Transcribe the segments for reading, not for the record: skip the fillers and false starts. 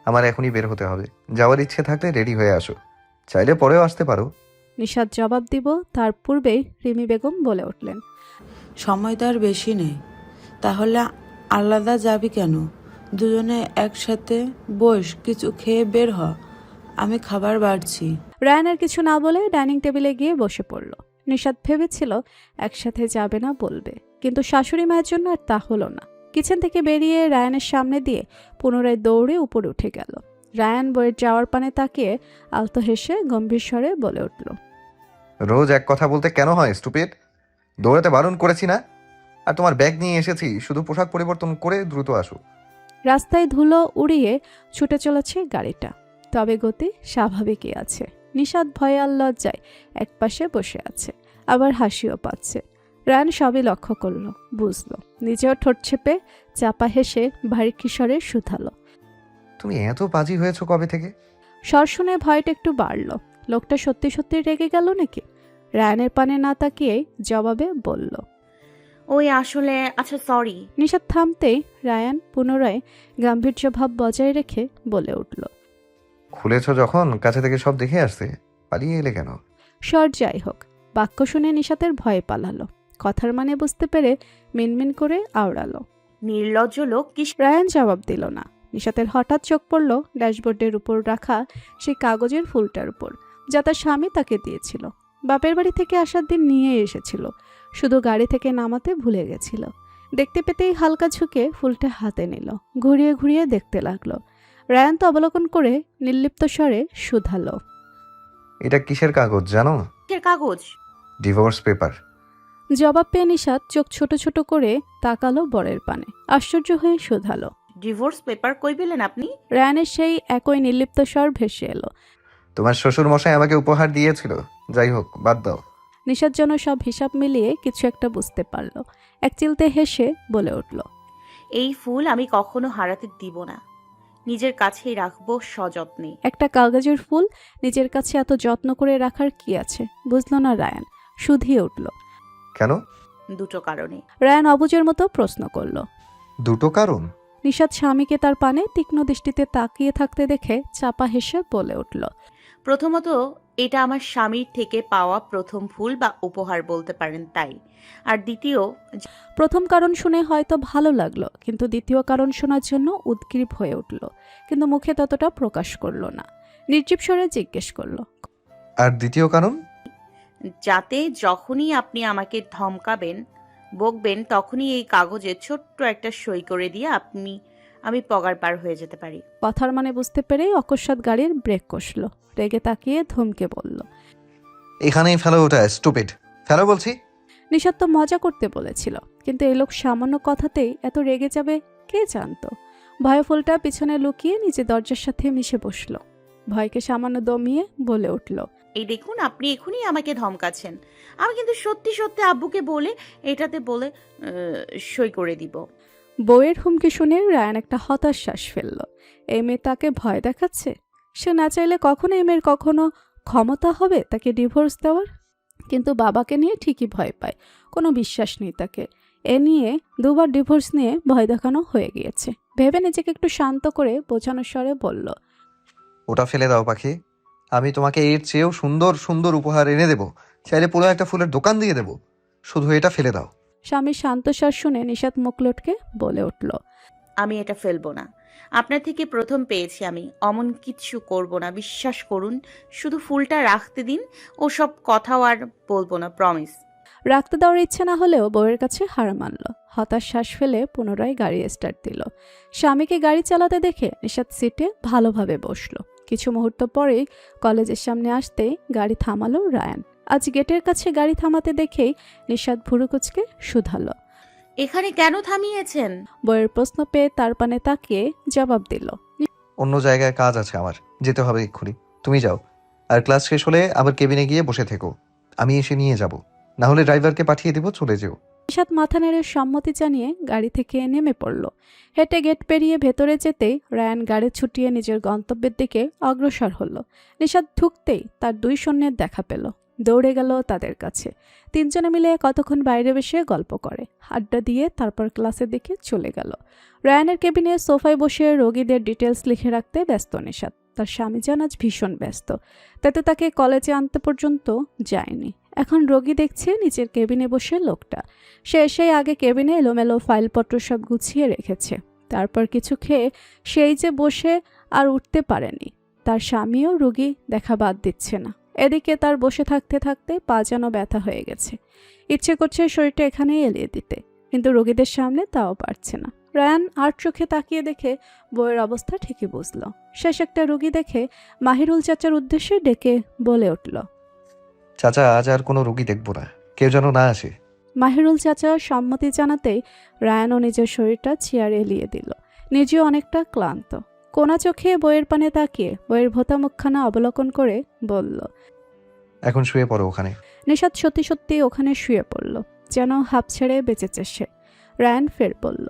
আমার এখনই বের হতে হবে। যাওয়ার ইচ্ছে থাকলে রেডি হয়ে আসো, চাইলে পরেও আসতে পারো। নিশাত জবাব দিব তার পূর্বেই রিমি বেগম বলে উঠলেন, সময় তো আর বেশি নেই। তাহলে আলাদা যাবি কেন? দুজনে একসাথে বস, কিছু খেয়ে বের হ। আমি খাবার বাড়ছি। রায়ান আর কিছু না বলে ডাইনিং টেবিলে গিয়ে বসে পড়ল। নিশাত ভেবেছিল একসাথে যাবে না, বলবে, কিন্তু শাশুড়ি মায়ের জন্য আর তা হলো না। কিচেন থেকে বেরিয়ে রায়ানের সামনে দিয়ে পুনরায় দৌড়ে উপরে উঠে গেল। রায়ান বইয়ের যাওয়ার পানে তাকিয়ে আলতো হেসে গম্ভীর স্বরে বলে উঠল, রোজ এক কথা বলতে কেন হয় স্টুপিড? দৌড়াতে বারণ করেছি না? আর তোমার ব্যাগ নিয়ে এসেছি, শুধু পোশাক পরিবর্তন করে দ্রুত আসো। রাস্তায় ধুলো উড়িয়ে ছুটে চলেছে গাড়িটা, তবে গতি স্বাভাবিকই আছে। নিশাত ভয়ে আর লজ্জায় একপাশে বসে আছে, আবার হাসিও পাচ্ছে। রায়ান সবই লক্ষ্য করল, বুঝলো। নিজেও ঠোঁট চেপে চাপা হেসে ভারী কিশোরে শুধালো। তুমি এত বাজি হয়েছো কবে থেকে? স্বর শুনে ভয়টা একটু বাড়ল। লোকটা সত্যি সত্যি রেগে গেল নাকি? রায়ানের পানে না তাকিয়েই জবাবে বলল, ওই আসলে আচ্ছা সরি। নিশাত থামতেই রায়ান পুনরায় গাম্ভীর্য ভাব বজায় রেখে বলে উঠল, খুলেছো যখন, কাছে থেকে সব দেখে আসছে, পালিয়ে এলে কেন? স্বর যাই হোক, বাক্য শুনে নিশাতের ভয়ে পালালো। কথার মানে বুঝতে পেরে মিনমিন করে আওড়ালো। নির্লজ্জ লোক কি রায়ান জবাব দিল না। নিশাতের হঠাৎ চোখ পড়ল ড্যাশবোর্ডের উপর রাখা সেই কাগজের ফুলটার উপর, যা তার স্বামী তাকে দিয়েছিল। বাপের বাড়ি থেকে আসার দিন নিয়ে এসেছিল, শুধু গাড়ি থেকে নামাতে ভুলে গেছিল। দেখতে পেতেই হালকা ঝুঁকে ফুলটা হাতে নিল, ঘুরিয়ে ঘুরিয়ে দেখতে লাগলো। রায়ান তো অবলোকন করে নির্লিপ্ত স্বরে শুধালো, এটা কিসের কাগজ জানো? কিসের কাগজ? Divorce paper. জবাব পেয়ে নিশাত চোখ ছোট ছোট করে তাকালো বরের পানে, আশ্চর্য হয়ে শুধালো। ডিভোর্স পেপার কই পেলেন আপনি? রায়ানের সেই একই নির্লিপ্ত স্বর ভেসে এলো। তোমার শ্বশুর মশাই আমাকে উপহার দিয়েছিল। যাই হোক, বাদ দাও। নিশাত যেন সব হিসাব মিলিয়ে কিছু একটা বুঝতে পারল। এক চিলতে হেসে বলে উঠল, এই ফুল আমি কখনো হারাতে দিব না, নিজের কাছেই রাখবো সযত্নে। একটা কাগজের ফুল নিজের কাছে এত যত্ন করে রাখার কি আছে? বুঝল না রায়ান, শুধিয়ে উঠল। কেন? দুটো কারণে। রায়ান অবুজের মতো প্রশ্ন করল। দুটো কারণ? নিশাত স্বামীকে তার পানে তীক্ষ্ণ দৃষ্টিতে তাকিয়ে থাকতে দেখে চাপা হেসে বলে উঠল, প্রথমত, এটা আমার স্বামীর থেকে পাওয়া প্রথম ফুল বা উপহার বলতে পারেন, তাই। আর দ্বিতীয়, প্রথম কারণ শুনে হয়তো ভালো লাগলো, কিন্তু দ্বিতীয় কারণ শোনার জন্য উদগ্রীব হয়ে উঠল, কিন্তু মুখে ততটা প্রকাশ করল না। নির্জীব স্বরে জিজ্ঞেস করল, আর দ্বিতীয় কারণ? যাতে যখনই আপনি আমাকে ধমকাবেন, বকবেন, তখনই এই কাগজে ছোট্ট একটা সই করে দিয়ে আমি পগার পার হয়ে যেতে পারি। কথার মানে বুঝতে পেরেই অকস্মাৎ গাড়ির ব্রেক কষল। রেগে তাকিয়ে ধমকে বলল, এখানেই ফেলো ওটা স্টুপিড, ফেলো বলছি। নিশাত তো মজা করতে বলেছিল, কিন্তু এই লোক সামান্য কথাতেই এত রেগে যাবে কে জানতো। ভয়ে ফুলটা পিছনে লুকিয়ে নিচে দরজার সাথে মিশে বসলো। ভয়কে সামান্য দমিয়ে বলে উঠল, এই দেখুন, আপনি এখনই আমাকে ধমকাচ্ছেন। আমি কিন্তু সত্যি সত্যি আব্বুকে বলে এটাতে বলে সই করে দিব। বউয়ের হুমকি শুনে রায়ান একটা হতাশ শ্বাস ফেলল। এই মেয়ে তাকে ভয় দেখাচ্ছে। সে না চাইলে কখনো এই মেয়ের কখনো ক্ষমতা হবে তাকে ডিভোর্স দেওয়ার? কিন্তু বাবাকে নিয়ে ঠিকই ভয় পায়, কোনো বিশ্বাস নেই তাকে। এ নিয়ে দুবার ডিভোর্স নিয়ে ভয় দেখানো হয়ে গিয়েছে। ভেবে নিজেকে একটু শান্ত করে বোঝানোর স্বরে বলল, ওটা ফেলে দাও পাখি, আমি তোমাকে এর চেয়েও সুন্দর সুন্দর উপহার এনে দেবো। চাইলে পুরো একটা ফুলের দোকান দিয়ে দেবো, শুধু এটা ফেলে দাও। স্বামীর শান্তস্বর শুনে নিশাত মুখ লটকে বলে উঠল, আমি এটা ফেলবো না। আপনার থেকে প্রথম পেয়েছি আমি, অমন কিচ্ছু করব না, বিশ্বাস করুন। শুধু ফুলটা রাখতে দিন, ও সব কথাও আর বলবো না, প্রমিস। রাখতে দেওয়ার ইচ্ছে না হলেও বউয়ের কাছে হার মানল। হতাশ শ্বাস ফেলে পুনরায় গাড়ি স্টার্ট দিল। স্বামীকে গাড়ি চালাতে দেখে নিশাত সিটে ভালোভাবে বসলো। কিছু মুহূর্ত পরেই কলেজের সামনে আসতেই গাড়ি থামালো রায়ান। আজ গেটের কাছে গাড়ি থামাতে দেখেই নিশাত ভুরু কুচকে শুধালো। এখানে কেন থামিয়েছেন? বউয়ের প্রশ্ন পেয়ে তার পানে তাকিয়ে জবাব দিল, অন্য জায়গায় কাজ আছে আমার, যেতে হবে এক্ষুনি। তুমি যাও, আর ক্লাস শেষ হলে আবার কেবিনে গিয়ে বসে থেকো, আমি এসে নিয়ে যাব। না হলে ড্রাইভারকে পাঠিয়ে দিব, চলে যেও। নিশাত মাথা নেড়ে সম্মতি জানিয়ে গাড়ি থেকে নেমে পড়ল। হেঁটে গেট পেরিয়ে ভেতরে যেতেই রায়ান গাড়ি ছুটিয়ে নিজের গন্তব্যের দিকে অগ্রসর হল। নিশাত ঢুকতেই তার দুই সৈন্যের দেখা পেল। দৌড়ে গেল তাদের কাছে। তিনজনে মিলে কতক্ষণ বাইরে বসে গল্প করে, আড্ডা দিয়ে তারপর ক্লাসের দিকে চলে গেল। রায়ানের কেবিনে সোফায় বসে রোগীদের ডিটেলস লিখে রাখতে ব্যস্ত নিশাত। তার স্বামী যেন আজ ভীষণ ব্যস্ত, তাতে তাকে কলেজে আনতে পর্যন্ত যায়নি। এখন রোগী দেখছে নিচের কেবিনে বসে লোকটা। সে এসেই আগে কেবিনে এলোমেলো ফাইলপত্র সব গুছিয়ে রেখেছে। তারপর কিছু খেয়ে সেই যে বসে আর উঠতে পারেনি। তার স্বামীও রোগী দেখা বাদ দিচ্ছে না। এদিকে তার বসে থাকতে থাকতে পা যেন ব্যথা হয়ে গেছে। ইচ্ছে করছে শরীরটা এখানেই এলিয়ে দিতে, কিন্তু রোগীদের সামনে তাও পারছে না। রায়ান আর চোখে তাকিয়ে দেখে বউয়ের অবস্থা ঠিকই বুঝল। শেষ একটা রোগী দেখে মাহিরুল চাচার উদ্দেশ্যে ডেকে বলে উঠল, চাচা, আজ আর কোনো রুগী দেখবো না, কেউ যেন না আসে। মাহিরুল চাচা সম্মতি জানাতেই রায়ানও নিজের শরীরটা চেয়ারে এলিয়ে দিল। নিজেও অনেকটা ক্লান্ত। কোনা চোখে বইয়ের পানে তাকিয়ে বইয়ের ভোতা মুখখানা অবলোকন করে বলল, এখন শুয়ে পড়ো ওখানে। নিশাত সত্যি সত্যি ওখানে শুয়ে পড়ল, যেন হাঁপ ছেড়ে বেঁচেছে সে। রায়ান ফের বলল,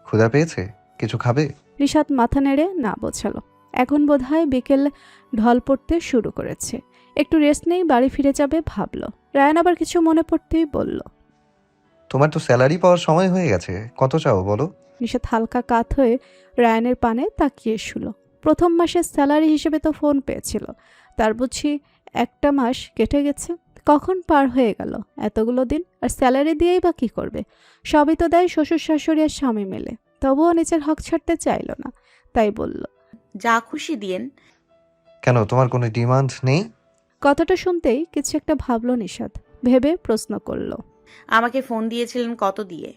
ক্ষুধা পেয়েছে, কিছু খাবে? নিশাত মাথা নেড়ে না বোঝালো। এখন বোধহয় বিকেল ঢল পড়তে শুরু করেছে, একটু রেস্ট নেই বাড়ি ফিরে যাবে ভাবল। রায়ান আবার কিছু মনে পড়তেই বলল, তোমার তো স্যালারি পাওয়ার সময় হয়ে গেছে, কত চাও বলো? নিশাত হালকা কাত হয়ে রায়ানের পানে তাকিয়ে শুলো। প্রথম মাসের স্যালারি হিসেবে তো ফোন পেয়েছিল, তার বুঝি একটা মাস কেটে গেছে। কখন পার হয়ে গেল এতগুলো দিন? আর স্যালারি দিয়েই বা কী করবে? সবই তো দেয় শ্বশুর শাশুড়ি আর স্বামী মিলে। তবুও নিজের হক ছাড়তে চাইল না, তাই বলল, যা খুশি দিয়েন। কেন, তোমার কোনো ডিমান্ড নেই? কথাটা শুনতেই কিছু একটা ভাবলো নিশাত। ভেবে প্রশ্ন করল, আমাকে ফোন দিয়েছিলেন কত দিয়ে?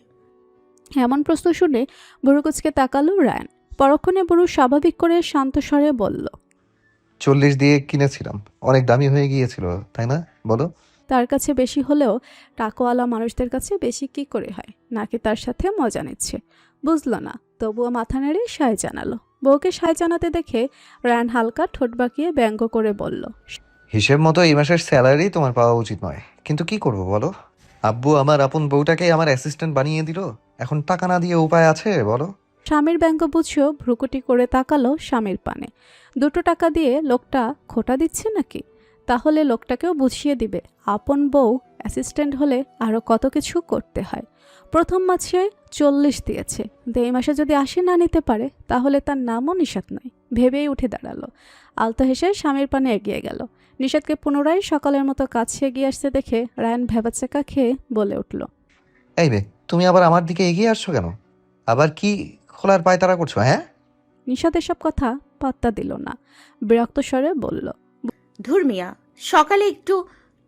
এমন প্রশ্ন শুনে বুড়ো তাকালো রায়ান। পরক্ষণে বুড়ো স্বাভাবিক করে শান্ত স্বরে বলল, 40 দিয়ে কিনেছিলাম, অনেক দামি হয়ে গিয়েছিল তাই না, বলো? তার কাছে বেশি হলেও টাকাওয়ালা মানুষদের কাছে বেশি কি করে হয়? নাকি তার সাথে মজা নিচ্ছে? বুঝলো না, তবুও মাথা নেড়ে সায় জানালো। বউকে সায় জানাতে দেখে রায়ান হালকা ঠোঁট বাঁকিয়ে ব্যঙ্গ করে বলল, হিসেব মতো এই মাসের স্যালারি তোমার পাওয়া উচিত নয়, কিন্তু কি করব বলো? আব্বু আমার আপন বউটাকে আমার অ্যাসিস্ট্যান্ট বানিয়ে দিল, এখন টাকা না দিয়ে উপায় আছে বলো? স্বামীর ব্যঙ্গ বুঝিয়েও ভ্রুকুটি করে তাকালো স্বামীর পানে। 2 টাকা দিয়ে লোকটা খোটা দিচ্ছে নাকি? তাহলে লোকটাকেও বুঝিয়ে দিবে আপন বউ অ্যাসিস্ট্যান্ট হলে আরও কত কিছু করতে হয়। প্রথম মাসে 40 দিয়েছে, কিন্তু এই মাসে যদি 80 না নিতে পারে তাহলে তার নামও নিশাত নয়। ভেবেই উঠে দাঁড়ালো। আলতো হেসে স্বামীর পানে এগিয়ে গেল। নিশাতকে পুনরায় সকালের মতো কাছে এগিয়ে আসতে দেখে রায়ান ভেবাচেকা খেয়ে বলে উঠল, এই বে, তুমি আবার আমার দিকে এগিয়ে আসছো কেন? আবার কি খোলার পায়তারা করছো? হ্যাঁ, নিশাত এসব কথা পাত্তা দিল না। বিরক্ত স্বরে বলল, ধুর মিয়া, সকালে একটু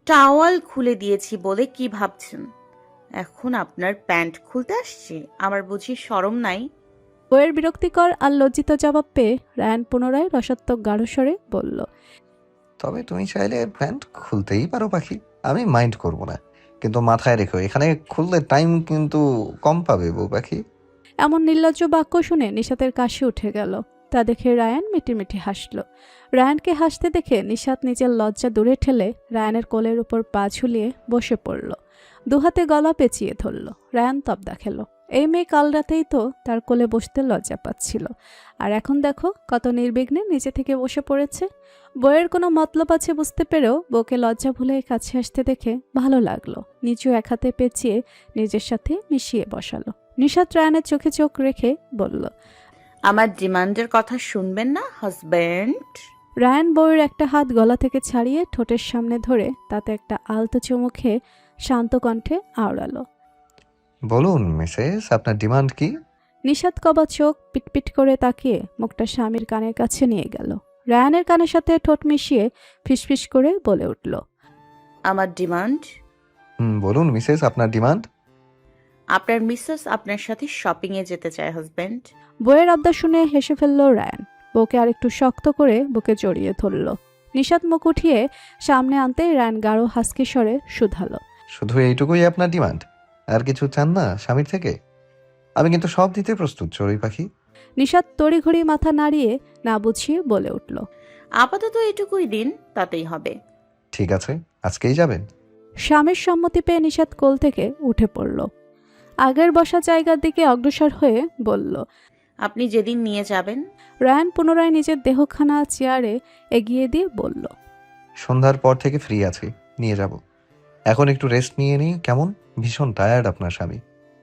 টাওয়াল খুলে দিয়েছি বলে কি ভাবছেন? এখন আপনার প্যান্ট খুলতে আসছে? আমার বুঝি শরম নাই? বইয়ের বিরক্তিকর আর লজ্জিত জবাব পেয়ে রায়ান পুনরায় রসাত্মক গাঢ় স্বরে বলল, তবে তুমি চাইলে প্যান্ট খুলতেই পারো পাখি, আমি মাইন্ড করব না, কিন্তু মাথায় রেখো এখানে খুললে টাইম কিন্তু কম পাবে বউ পাখি। এমন নির্লজ্জ বাক্য শুনে নিশাতের কাশি উঠে গেল। তা দেখে রায়ান মিটিমিটি হাসল। রায়ানকে হাসতে দেখে নিশাত নিজের লজ্জা দূরে ঠেলে রায়ানের কোলের উপর পা ঝুলিয়ে বসে পড়ল। দুহাতে গলা পেঁচিয়ে ধরল। রায়ান তবদা খেল। এই মেয়ে কাল রাতেই তো তার কোলে বসতে লজ্জা পাচ্ছিল, আর এখন দেখো কত নির্বিঘ্নে নিচে থেকে বসে পড়েছে। বইয়ের কোনো মতলব আছে বুঝতে পেরেও বউকে লজ্জা ভুলে কাছে আসতে দেখে ভালো লাগলো। নিচু এক হাতে পেঁচিয়ে নিজের সাথে মিশিয়ে বসালো। নিশাত রায়ানের চোখে চোখ রেখে বলল, আমার ডিমান্ডের কথা শুনবেন না হাজব্যান্ড? রায়ান বউয়ের একটা হাত গলা থেকে ছাড়িয়ে ঠোঁটের সামনে ধরে তাতে একটা আলতো চুমু খেয়ে শান্ত কণ্ঠে আওড়ালো, বলুন মিসেস, আপনার ডিমান্ড কি? নিশাত কবা চোখ পিটপিট করে তাকিয়ে মুখটা স্বামীর কানের কাছে নিয়ে গেল। রায়ানের কানের সাথে ঠোঁট মিশিয়ে ফিসফিস করে বলে উঠল, আমার ডিমান্ড, বলুন মিসেস, আপনার ডিমান্ড। আপনার মিসেস আপনার সাথে শপিং এ যেতে চায় হাজব্যান্ড। বউয়ের আবদার শুনে হেসে ফেলল রায়ান। বউকে আরেকটু শক্ত করে বুকে জড়িয়ে ধরল। নিশাত মুখ উঠিয়ে সামনে আনতে রায়ান গাঢ় হাসকি স্বরে শুধালো, শুধু এইটুকুই আপনার ডিমান্ড? আর কিছু চান না স্বামীর থেকে? আমি কিন্তু সব দিতে প্রস্তুত চড়ুই পাখি। নিশাত তড়িঘড়ি মাথা নাড়িয়ে না বুঝিয়ে বলে উঠল, আপাতত এটুকুই দিন, তাতেই হবে। ঠিক আছে, আজকেই যাবেন? স্বামীর সম্মতি পেয়ে নিশাত কোল থেকে উঠে পড়ল। আগের বসা জায়গার দিকে অগ্রসর হয়ে বলল, আপনি যেদিন নিয়ে যাবেন। রায়ান পুনরায় নিজের দেহখানা চেয়ারে এগিয়ে দিয়ে বলল, সন্ধ্যার পর থেকে ফ্রি আছি, নিয়ে যাব। এখন একটু রেস্ট নিয়ে নিই কেমন? ভীষণ টায়ার্ড আপনার স্বামী।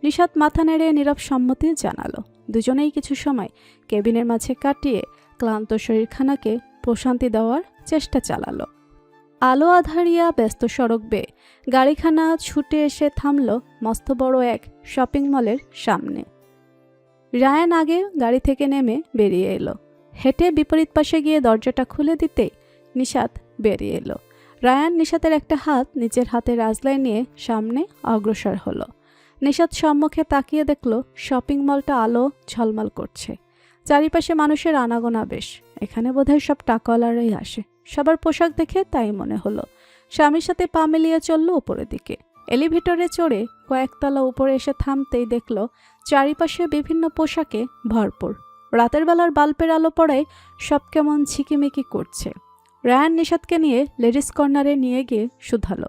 নিশাত মাথা নেড়ে নীরব সম্মতি জানালো। দুজনেই কিছু সময় কেবিনের মাঝে কাটিয়ে ক্লান্ত শরীরখানাকে প্রশান্তি দেওয়ার চেষ্টা চালালো। আলো আধারিয়া ব্যস্ত সড়ক বেয়ে গাড়িখানা ছুটে এসে থামল মস্ত বড় এক শপিং মলের সামনে। রায়ান আগে গাড়ি থেকে নেমে বেরিয়ে এলো। হেঁটে বিপরীত পাশে গিয়ে দরজাটা খুলে দিতেই নিশাত বেরিয়ে এলো। রায়ান নিশাতের একটা হাত নিজের হাতে রাজলাই নিয়ে সামনে অগ্রসর হলো। নিশাত সম্মুখে তাকিয়ে দেখল শপিং মলটা আলো ঝলমল করছে। চারিপাশে মানুষের আনাগোনা বেশ। এখানে বোধহয় সব টাকাওয়ালারাই আসে। সবার পোশাক দেখে তাই মনে হলো। স্বামীর সাথে পা মিলিয়ে চলল উপরের দিকে। এলিভেটরে চড়ে কয়েকতলা উপরে এসে থামতেই দেখল চারিপাশে বিভিন্ন পোশাকে ভরপুর। রাতের বেলার বাল্বের আলো পড়ায় সব কেমন ঝিকিমিকি করছে। রায়ান নিশাতকে নিয়ে লেডিস কর্নারে নিয়ে গিয়ে শুধালো।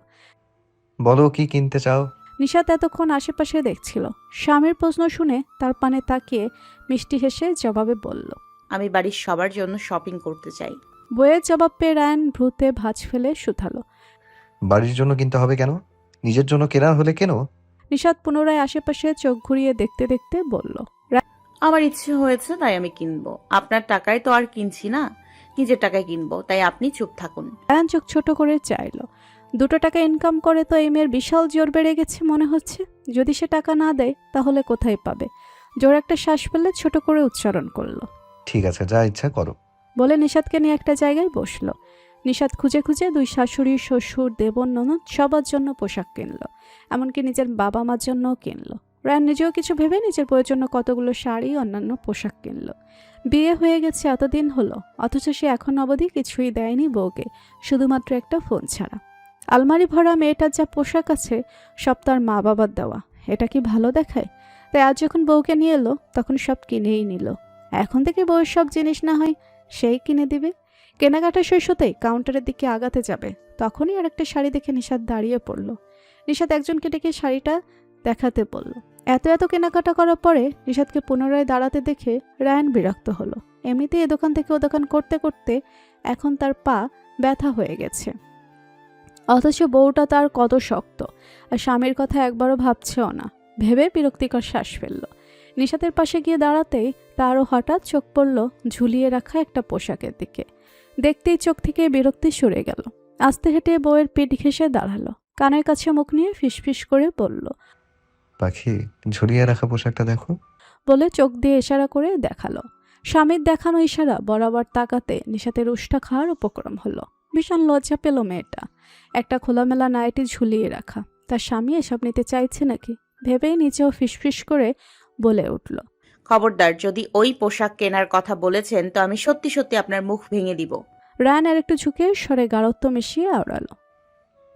বলো কি কিনতে চাও? নিশাত এতক্ষণ আশেপাশে দেখছিল। স্বামীর প্রশ্ন শুনে তার পানে তাকিয়ে মিষ্টি হেসে জবাবে বলল, আমি বাড়ির সবার জন্য শপিং করতে চাই। বইয়ের জবাব পেয়ে রায়ান ভ্রুতে ভাঁজ ফেলে শুধালো। বাড়ির জন্য কিনতে হবে কেন? নিজের জন্য কেনার হলে কেন? নিশাত পুনরায় আশেপাশে চোখ ঘুরিয়ে দেখতে দেখতে বলল, আমার ইচ্ছে হয়েছে তাই আমি কিনবো। আপনার টাকায় তো আর কিনছি না, নিজের টাকায় কিনবো, তাই আপনি চুপ থাকুন। রায়ান চোখ ছোট করে চাইল। 2 টাকা ইনকাম করে তো এই মেয়ের বিশাল জোর বেড়ে গেছে মনে হচ্ছে। যদি সে টাকা না দেয় তাহলে কোথায় পাবে? জোর একটা শ্বাস ফেলে ছোট করে উচ্চারণ করলো। ঠিক আছে, যা ইচ্ছা করো। বলে নিশাতকে নিয়ে একটা জায়গায় বসলো। নিশাত খুঁজে খুঁজে 2 শাশুড়ি, শ্বশুর, দেবর, ননদ সবার জন্য পোশাক কিনলো। এমনকি নিজের বাবা মার জন্যও কিনলো। রায়ান নিজেও কিছু ভেবে নিজের বউয়ের জন্য কতগুলো শাড়ি, অন্যান্য পোশাক কিনলো। বিয়ে হয়ে গেছে এতদিন হলো, অথচ সে এখন অবধি কিছুই দেয়নি বউকে, শুধুমাত্র একটা ফোন ছাড়া। আলমারি ভরা মেয়েটার যা পোশাক আছে সব তার মা বাবার দেওয়া। এটা কি ভালো দেখায়? তাই আজ যখন বউকে নিয়ে এলো তখন সব কিনেই নিল। এখন থেকে বউয়ের সব জিনিস না হয় সেই কিনে দিবে। কেনাকাটা শেষ হতেই কাউন্টারের দিকে আগাতে যাবে, তখনই আর একটা শাড়ি দেখে নিশাত দাঁড়িয়ে পড়ল। নিশাত একজনকে ডেকে শাড়িটা দেখাতে বলল। এত কেনাকাটা করার পরে নিশাতকে পুনরায় দাঁড়াতে দেখে রায়ান বিরক্ত হলো। এমনিতেই এ দোকান থেকে ও দোকান করতে করতে এখন তার পা ব্যথা হয়ে গেছে। অথচ বউটা তার কত শক্ত, আর স্বামীর কথা একবারও ভাবছেও না। ভেবে বিরক্তিকর শ্বাস ফেলল। নিশাতের পাশে গিয়ে দাঁড়াতেই তারও হঠাৎ চোখ পড়ল ঝুলিয়ে রাখা একটা পোশাকের দিকে। দেখতেই চোখ থেকে বিরক্তি সরে গেল। আস্তে হেঁটে বউয়ের পিঠ ঘেঁষে দাঁড়ালো। কানের কাছে মুখ নিয়ে ফিসফিস করে বলল, পাখি, ঝুলিয়ে রাখা পোশাকটা দেখো। বলে চোখ দিয়ে ইশারা করে দেখালো। স্বামীর দেখানো ইশারা বরাবর তাকাতে নিশাতের উষ্টা খাওয়ার উপক্রম হলো। ভীষণ লজ্জা পেল মেয়েটা। একটা খোলামেলা নাইটি ঝুলিয়ে রাখা, তার স্বামী এসব নিতে চাইছে নাকি ভেবেই নিচেও ফিসফিস করে বলে উঠল, খবরদার, যদি ওই পোশাক কেনার কথা বলেছেন তো আমি সত্যি সত্যি আপনার মুখ ভেঙে দিব। রায়ান আর একটু ঝুঁকে স্বরে গাঢ়ত্ব মিশিয়ে আওড়ালো,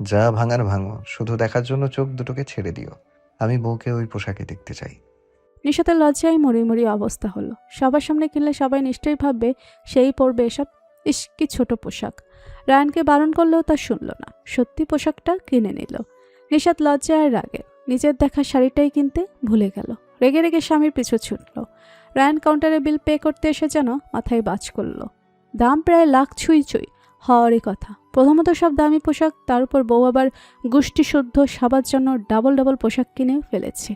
যা ভাঙার ভাঙো, শুধু দেখার জন্য চোখ দুটোকে ছেড়ে দিও। আমি বউকে ওই পোশাকে দেখতে চাই। নিশাতের লজ্জায় মরি মরি অবস্থা হলো। সবার সামনে কিনলে সবাই নিশ্চয়ই ভাববে সেই পরবে এসব। ইস, কি ছোট পোশাক। রায়ানকে বারণ করলেও তা শুনল না। সত্যি পোশাকটা কিনে নিল। নিশাত লজ্জায় আর রাগে নিজের দেখা শাড়িটাই কিনতে ভুলে গেল। রেগে রেগে স্বামীর পিছু ছুটল। রায়ান কাউন্টারে বিল পে করতে এসে যেন মাথায় বাজ করল। দাম প্রায় লাখ ছুঁই হওয়ারই কথা। প্রথমত সব দামি পোশাক, তার উপর বউ আবার গোষ্ঠীশুদ্ধ সবার জন্য ডাবল পোশাক কিনে ফেলেছে।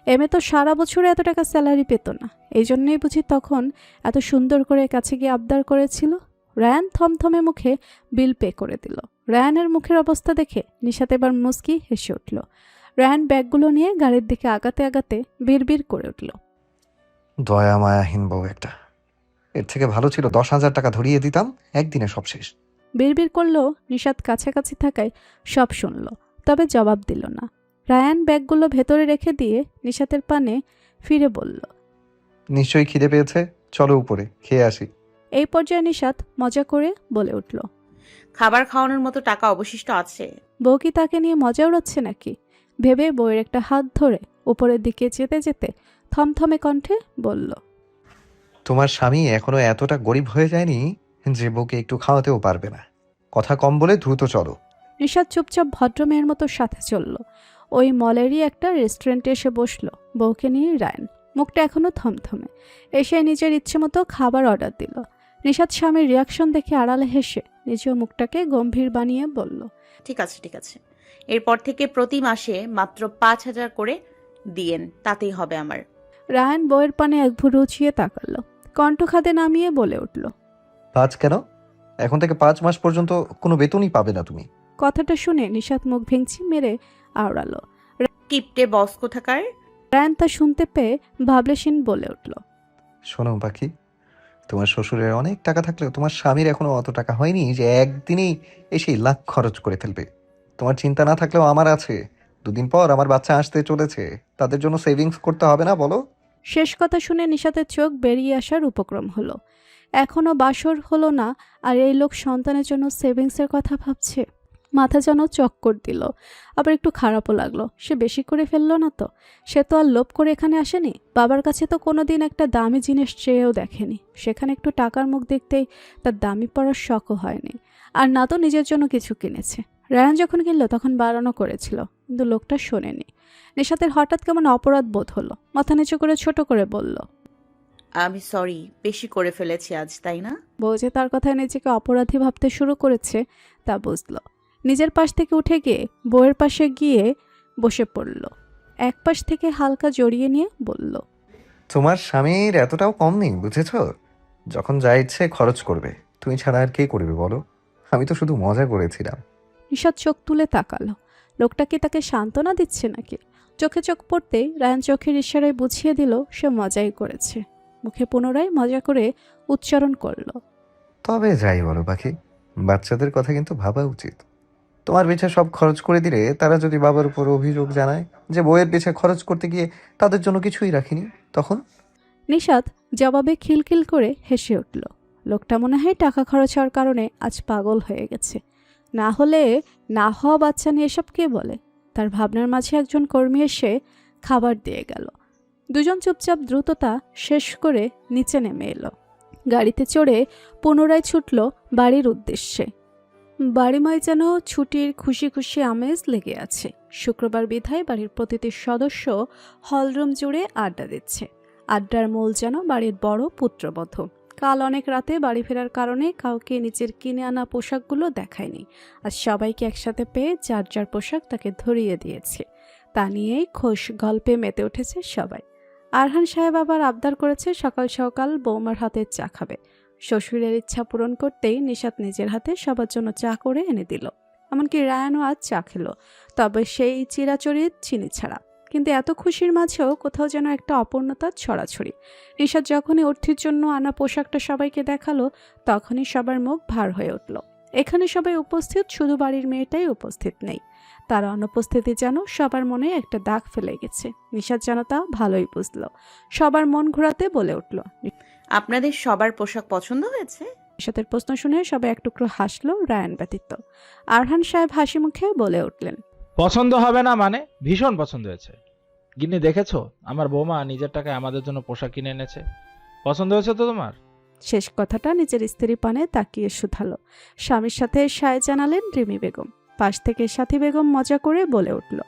এমএ তো সারা বছরে এত টাকা স্যালারি পেত না। এই জন্যই বুঝি তখন এত সুন্দর করে কাছে গিয়ে আবদার করেছিল। রায়ান থমথমে মুখে বিল পে করে দিল। রায়ানের মুখের অবস্থা দেখে নিশাত এবার মুচকি হেসে উঠল। রায়ান ব্যাগগুলো নিয়ে গাড়ির দিকে আগাতে আগাতে বিড়বিড় করে উঠল, দয়া মায়াহীন বউ একটা। এর থেকে ভালো ছিল 10,000 টাকা ধরিয়ে দিতাম, একদিনে সব শেষ। বিড়বিড় করলেও নিশাত কাছাকাছি থাকায় সব শুনল, তবে জবাব দিল না। রায়ান ব্যাগগুলো ভেতরে রেখে দিয়ে নিশাতের পানে ফিরে বলল, নিশ্চয়ই খিদে পেয়েছে, চলো উপরে খেয়ে আসি। এই পর্যায়ে নিশাত মজা করে বলে উঠল, খাবার খাওয়ানোর মতো টাকা অবশিষ্ট আছে। বউ কি তাকে নিয়ে মজা উড়াচ্ছে নাকি ভেবে বউয়ের একটা হাত ধরে উপরের দিকে যেতে যেতে থমথমে কণ্ঠে বলল, তোমার স্বামী এখনো এতটা গরিব হয়ে যায়নি যে বউকে একটু খাওয়াতেও পারবে না। কথা কম বলে দ্রুত চলো। নিশাত চুপচাপ ভদ্র মেয়ের মতো সাথে চলল। ওই মলেরই একটা রেস্টুরেন্টে এসে বসলো বউকে নিয়ে রায়ান। মুখটা এখনো থমথমে। এসে নিজের ইচ্ছে মতো খাবার অর্ডার দিল। নিশাত স্বামীর রিয়াকশন দেখে আড়ালে হেসে নিজেও মুখটাকে গম্ভীর বানিয়ে বলল, ঠিক আছে। এরপর থেকে প্রতি মাসে মাত্র 5,000 করে দিয়েন, তাতেই হবে আমার। রায়ান বউয়ের পানে এক ভুরু উঁচিয়ে তাকাল, কণ্ঠ খাদে নামিয়ে বলে উঠল। 5 কেন? এখন থেকে 5 মাস পর্যন্ত কোনো বেতনই পাবে না তুমি। কথাটা শুনে নিশাত মুখ ভেঙচি মেরে আওড়ালো। কিপটে বস কোথাকার। রায়ান তা শুনতে পেয়ে ভাবলেশীন বলে উঠল। শোনো পাখি, তোমার শ্বশুরের অনেক টাকা থাকলেও তোমার স্বামীর এখনো অত টাকা হয়নি যে একদিনেই এসেই লাখ খরচ করে ফেলবে। তোমার চিন্তা না থাকলেও আমার আছে। 2 দিন পর আমার বাচ্চা আসতে চলেছে, তাদের জন্য সেভিংস করতে হবে না বলো? শেষ কথা শুনে নিশাতের চোখ বেরিয়ে আসার উপক্রম হলো। এখনো বাসর হলো না আর এই লোক সন্তানের জন্য সেভিংসের কথা ভাবছে। মাথা যেন চক্কর দিল, আবার একটু খারাপও লাগলো। সে বেশি করে ফেললো না তো? সে তো আর লোভ করে এখানে আসেনি। বাবার কাছে তো কোনোদিন একটা দামি জিনিস চেয়েও দেখেনি। সেখানে একটু টাকার মুখ দেখতেই তার দামি পড়ার শখও হয়নি। আর না তো নিজের জন্য কিছু কিনেছে। রায়ান যখন কিনলো তখন বারণও করেছিল, কিন্তু লোকটা শোনেনি। নিশাতের হঠাৎ কেমন অপরাধ বোধ হলো, মাথা নিচু করে ছোট করে বলল। আমি সরি, বেশি করে ফেলেছি আজ, তাই না? বউ যে তার কথায় নিজেকে অপরাধী ভাবতে শুরু করেছে তা বুঝল। নিজের পাশ থেকে উঠে গিয়ে বউয়ের পাশে গিয়ে বসে পড়ল। এক পাশ থেকে হালকা জড়িয়ে নিয়ে বলল। তোমার স্বামীর এতটাও কম নেই, বুঝেছ? যখন যা ইচ্ছে খরচ করবে, তুমি ছাড়া আর কে করবে বলো? আমি তো শুধু মজা করেছিলাম। নিশাদ চোখ তুলে তাকালো। লোকটা কি তাকে সান্ত্বনা দিচ্ছে নাকি? চোখে চোখ পড়তেই রায়ান চোখের ইশারায় বুঝিয়ে দিল সে মজাই করেছে। মুখে পুনরায় মজা করে উচ্চারণ করল। তবে যাই বলো পাখি, বাচ্চাদের কথা কিন্তু ভাবা উচিত। তোমার পিছে সব খরচ করে দিলে তারা যদি বাবার উপর অভিযোগ জানায় যে বইয়ের পিছে খরচ করতে গিয়ে তাদের জন্য কিছুই রাখিনি, তখন? নিশাদ জবাবে খিলখিল করে হেসে উঠল। লোকটা মনে হয় টাকা খরচ হওয়ার কারণে আজ পাগল হয়ে গেছে। না হলে না হওয়া বাচ্চা নিয়ে এসব কে বলে? তার ভাবনার মাঝে একজন কর্মী এসে খাবার দিয়ে গেল। দুজন চুপচাপ দ্রুততা শেষ করে নিচে নেমে এলো। গাড়িতে চড়ে পুনরায় ছুটল বাড়ির উদ্দেশ্যে। বাড়িময় যেন ছুটির খুশি খুশি আমেজ লেগে আছে। শুক্রবার বিধায় বাড়ির প্রতিটি সদস্য হলরুম জুড়ে আড্ডা দিচ্ছে। আড্ডার মূল যেন বাড়ির বড় পুত্রবধূ। কাল অনেক রাতে বাড়ি ফেরার কারণে কাউকে নিজের কিনে আনা পোশাকগুলো দেখায়নি। আর সবাইকে একসাথে পেয়ে যার যার পোশাক তাকে ধরিয়ে দিয়েছে। তা নিয়েই খোশ গল্পে মেতে উঠেছে সবাই। আরহান সাহেব আবার আবদার করেছে সকাল সকাল বৌমার হাতে চা খাবে। শ্বশুরের ইচ্ছা পূরণ করতেই নিশাত নিজের হাতে সবার জন্য চা করে এনে দিল। এমনকি রায়ানও আজ চা খেলো, তবে সেই চিরাচরিত চিনি ছাড়া। কিন্তু এত খুশির মাঝেও কোথাও যেন একটা অপূর্ণতার ছড়াছড়ি। নিশাত যখনই অর্থের জন্য আনা পোশাকটা সবাইকে দেখালো, তখনই সবার মুখ ভার হয়ে উঠল। এখানে সবাই উপস্থিত, শুধু বাড়ির মেয়েটাই উপস্থিত নেই। তার অনুপস্থিতি যেন সবার মনে একটা দাগ ফেলে গেছে। নিশাত যেন তা ভালোই বুঝল। সবার মন ঘোরাতে বলে উঠল। আপনাদের সবার পোশাক পছন্দ হয়েছে? নিশাতের প্রশ্ন শুনে সবাই এক টুকরো হাসলো, রায়ান ব্যতীত। আরহান সাহেব হাসি মুখে বলে উঠলেন। পছন্দ হবে না মানে? ভীষণ পছন্দ হয়েছে। গিন্নি দেখেছো, আমার বৌমা নিজের টাকায় আমাদের জন্য পোশাক কিনে এনেছে। পছন্দ হয়েছে তো তোমার? শেষ কথাটা নিজের স্ত্রী পানে তাকিয়ে শুধালো। স্বামীর সাথে সায় জানালেন রিমি বেগম। পাশ থেকে সাথী বেগম মজা করে বলে উঠল।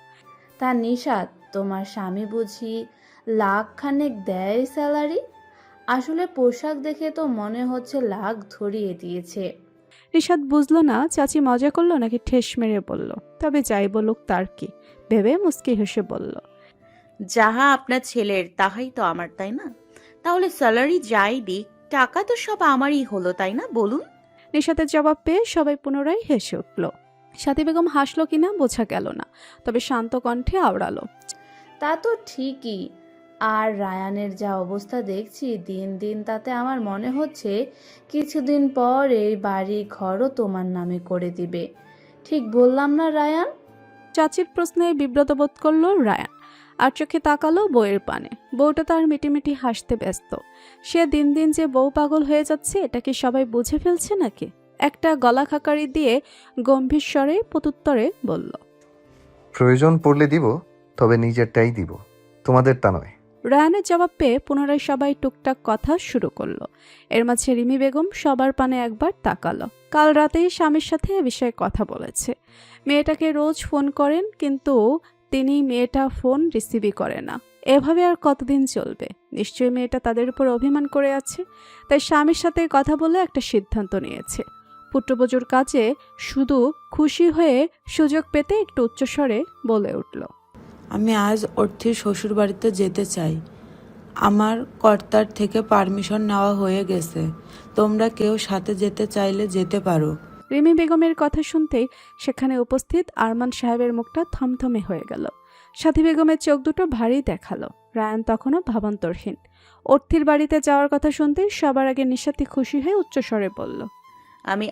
তা নিশাত, তোমার স্বামী বুঝি লাখ খানেক দেয় স্যালারি? আসলে পোশাক দেখে তো মনে হচ্ছে লাখ ধরিয়ে দিয়েছে। নিশাত বুঝলো না চাচি মজা করলো নাকি ঠেস মেরে বলল। তবে যাই বলুক তার কি, ভেবে মুস্কি হেসে বলল। যাহা আপনার ছেলের তাহাই তো আমার, তাই না? তাহলে স্যালারি যাই দিক, টাকা তো সব আমারই হলো, তাই না? বলুন। নিশাতের জবাব পেয়ে সবাই পুনরায় হেসে উঠল। সাথী বেগম হাসলো কিনা বোঝা গেল না, তবে শান্ত কণ্ঠে আওড়ালো। তা তো ঠিকই। আর রায়ানের যা অবস্থা দেখছি দিন দিন, তাতে আমার মনে হচ্ছে কিছুদিন পর এই বাড়ি ঘরও তোমার নামে করে দিবে। ঠিক বললাম না রায়ান? চাচির প্রশ্নে বিব্রত বোধ করলো রায়ান, আর চোখে তাকালো বউয়ের পানে। বউটা তার মিটিমিটি হাসতে ব্যস্ত। সে দিন দিন যে বউ পাগল হয়ে যাচ্ছে, এটা কি সবাই বুঝে ফেলছে নাকি? একটা গলা খাকারি দিয়ে গম্ভীর স্বরে প্রত্যুত্তরে বলল। প্রয়োজন পড়লে দিব, তবে নিজেরটাই দিব, তোমাদেরটা নয়। রায়ানের জবাব পেয়ে পুনরায় সবাই টুকটাক কথা শুরু করলো। এর মাঝে রিমি বেগম সবার পানে একবার তাকালো। কাল রাতেই স্বামীর সাথে এ বিষয়ে কথা বলেছে। মেয়েটাকে রোজ ফোন করেন, কিন্তু তিনি মেয়েটা ফোন রিসিভই করে না। এভাবে আর কতদিন চলবে? নিশ্চয়ই মেয়েটা তাদের উপর অভিমান করে আছে। তাই স্বামীর সাথে কথা বলে একটা সিদ্ধান্ত নিয়েছে। পুত্রবধূর কাজে শুধু খুশি হয়ে সুযোগ পেতে একটু উচ্চস্বরে বলে উঠল। আমি আজ অর্থির শ্বশুর বাড়িতে যেতে চাই। আমার কর্তার থেকে পারমিশন নেওয়া হয়ে গেছে। তোমরা কেউ সাথে যেতে চাইলে যেতে পারো। রিমি বেগমের কথা শুনতেই সেখানে উপস্থিত আরমান সাহেবের মুখটা থমথমে হয়ে গেল। সাথী বেগমের চোখ দুটো ভারী দেখালো। রায়ান তখনও ভাবান্তরহীন। অর্থির বাড়িতে যাওয়ার কথা শুনতেই সবার আগে নিশাতি খুশি হয়ে উচ্চস্বরে বলল।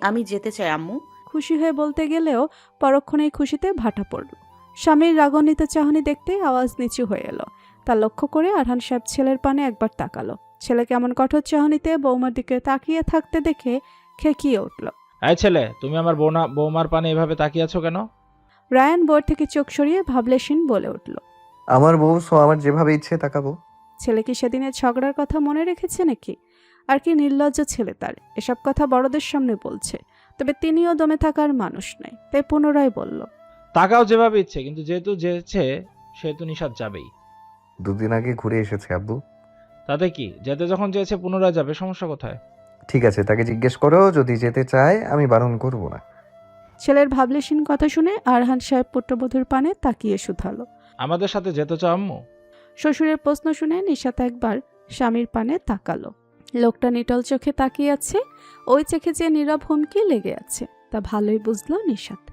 আমি যেতে চাই আম্মু। খুশি হয়ে বলতে গেলেও পরক্ষণেই খুশিতে ভাটা পড়ল। স্বামীর রাগান্বিত চাহনি দেখতে আওয়াজ নিচু হয়ে এলো। তা লক্ষ্য করে আরহান সাহেব ছেলের পানে একবার তাকালো। ছেলে কেমন কঠোর চাহনিতে বৌমার দিকে তাকিয়ে থাকতে দেখে খেকিয়ে উঠল। এই ছেলে, তুমি আমার বৌমার পানে এভাবে তাকিয়ে আছো কেন? রায়ান বোর্ড থেকে চোখ সরিয়ে ভাবলেশীন বলে উঠল। আমার বউ, সো আমার যেভাবে ইচ্ছে তাকাবো। ছেলে কি সেদিনের ঝগড়ার কথা মনে রেখেছে নাকি? আর কি নির্লজ্জ ছেলে তার, এসব কথা বড়দের সামনে বলছে। তবে তিনিও দমে থাকার মানুষ নয়, তাই পুনরায় বলল। তাকাও যেভাবে ইচ্ছে, কিন্তু যেহেতু যেছে সেহেতু নিশাত যাবেই। দুদিন আগে ঘুরে এসেছে আব্বু। তাতে কি, যেতে যখন চেয়েছে পুনরায় যাবে, সমস্যা কোথায়? ঠিক আছে, তাকে জিজ্ঞেস করো, যদি যেতে চায় আমি বারণ করব না। ছেলের ভাবলেশীন কথা শুনে আরহান সাহেব পুত্রবধূর পানে তাকিয়ে শুধালো। আমাদের সাথে যেতে চাও আম্মু? শ্বশুরের প্রশ্ন শুনে নিশাত একবার স্বামীর পানে তাকালো। লোকটা নিটল চোখে তাকিয়ে আছে। ওই চোখে যে নীরব হুমকি লেগে আছে তা ভালোই বুঝলো নিশাত।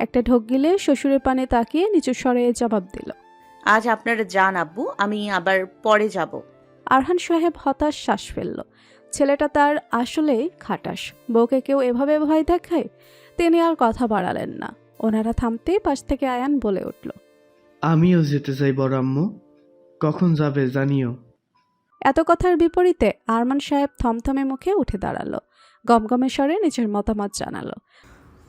একটা ঢোক গিলে শ্বশুরের পানে তাকিয়ে নিচু স্বরে জবাব দিল। আজ আপনারা যান আব্বু, আমি আবার পরে যাব। আরহান সাহেব হতাশ শ্বাস ফেলল। ছেলেটা তার আসলেই খাটাস। বউকে কেউ এভাবে ভয় দেখায়? তিনি আর কথা বাড়ালেন না। ওনারা থামতেই পাশ থেকে আয়ান বলে উঠল। আমিও যেতে চাই বড় আম্মু, কখন যাবে জানিও। এত কথার বিপরীতে আরমান সাহেব থমথমে মুখে উঠে দাঁড়ালো। গমগমে স্বরে নিজের মতামত জানালো।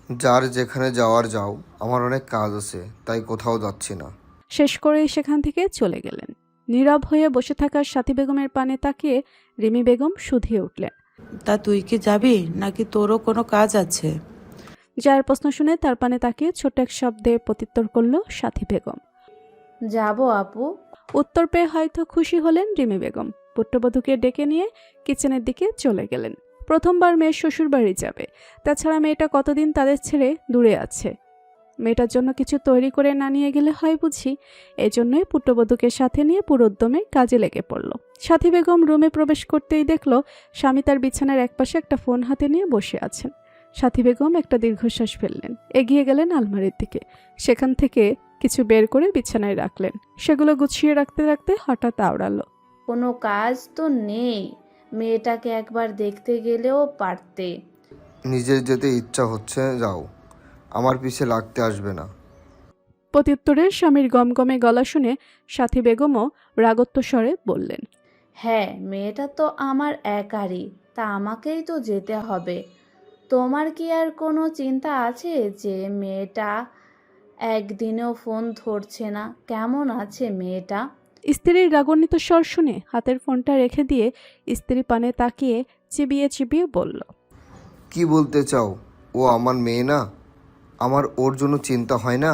যার যেখানে যাওয়ার যাও, আমার অনেক কাজ আছে, তাই কোথাও যাচ্ছি না। শেষ করেই সেখান থেকে চলে গেলেন। নীরব হয়ে বসে থাকা সাথী বেগমের পানে তাকিয়ে রিমি বেগম শুধিয়ে উঠলেন। তা তুই কি যাবি নাকি তোরও কোনো কাজ আছে? যার প্রশ্ন শুনে তার পানে তাকিয়ে ছোট এক শব্দে প্রত্যুত্তর করল সাথী বেগম। যাব আপু। উত্তর পেয়ে হয়তো খুশি হলেন রিমি বেগম। পুত্রবধূকে ডেকে নিয়ে কিচেনের দিকে চলে গেলেন। প্রথমবার মেয়ের শ্বশুর বাড়ি যাবে। তাছাড়া মেয়েটা কতদিন তাদের ছেড়ে দূরে আছে। মেয়েটার জন্য কিছু তৈরি করে না নিয়ে গেলে হয় বুঝি। এজন্যই পুত্রবধূকে সাথে নিয়ে পুরোদ্যমে কাজে লেগে পড়ল। সাথী বেগম রুমে প্রবেশ করতেই দেখল স্বামী তার বিছানার একপাশে একটা ফোন হাতে নিয়ে বসে আছেন। সাথী বেগম একটা দীর্ঘশ্বাস ফেললেন। এগিয়ে গেলেন আলমারির দিকে। সেখান থেকে কিছু বের করে বিছানায় রাখলেন। সেগুলো গুছিয়ে রাখতে রাখতে হঠাৎ আওড়ালো। কোনো কাজ তো নেই, মেয়েটাকে একবার দেখতে গেলেও পারতে। নিজের যেতে ইচ্ছা হচ্ছে, যাও, আমার পিছে লাগতে আসবে না। প্রত্যুত্তরে স্বামীর গমগমে গলা শুনে সাথী বেগমও রাগত্ব স্বরে বললেন। হ্যাঁ, মেয়েটা তো আমার একারই, তা আমাকেই তো যেতে হবে। তোমার কি আর কোনো চিন্তা আছে যে মেয়েটা একদিনেও ফোন ধরছে না? কেমন আছে মেয়েটা? স্ত্রীর রাগান্বিত স্বর শুনে হাতের ফোনটা রেখে দিয়ে স্ত্রী পানে তাকিয়ে চিবিয়ে চিবিয়ে বলল। কি বলতে চাও? ও আমার মেয়ে না? আমার ওর জন্য চিন্তা হয় না?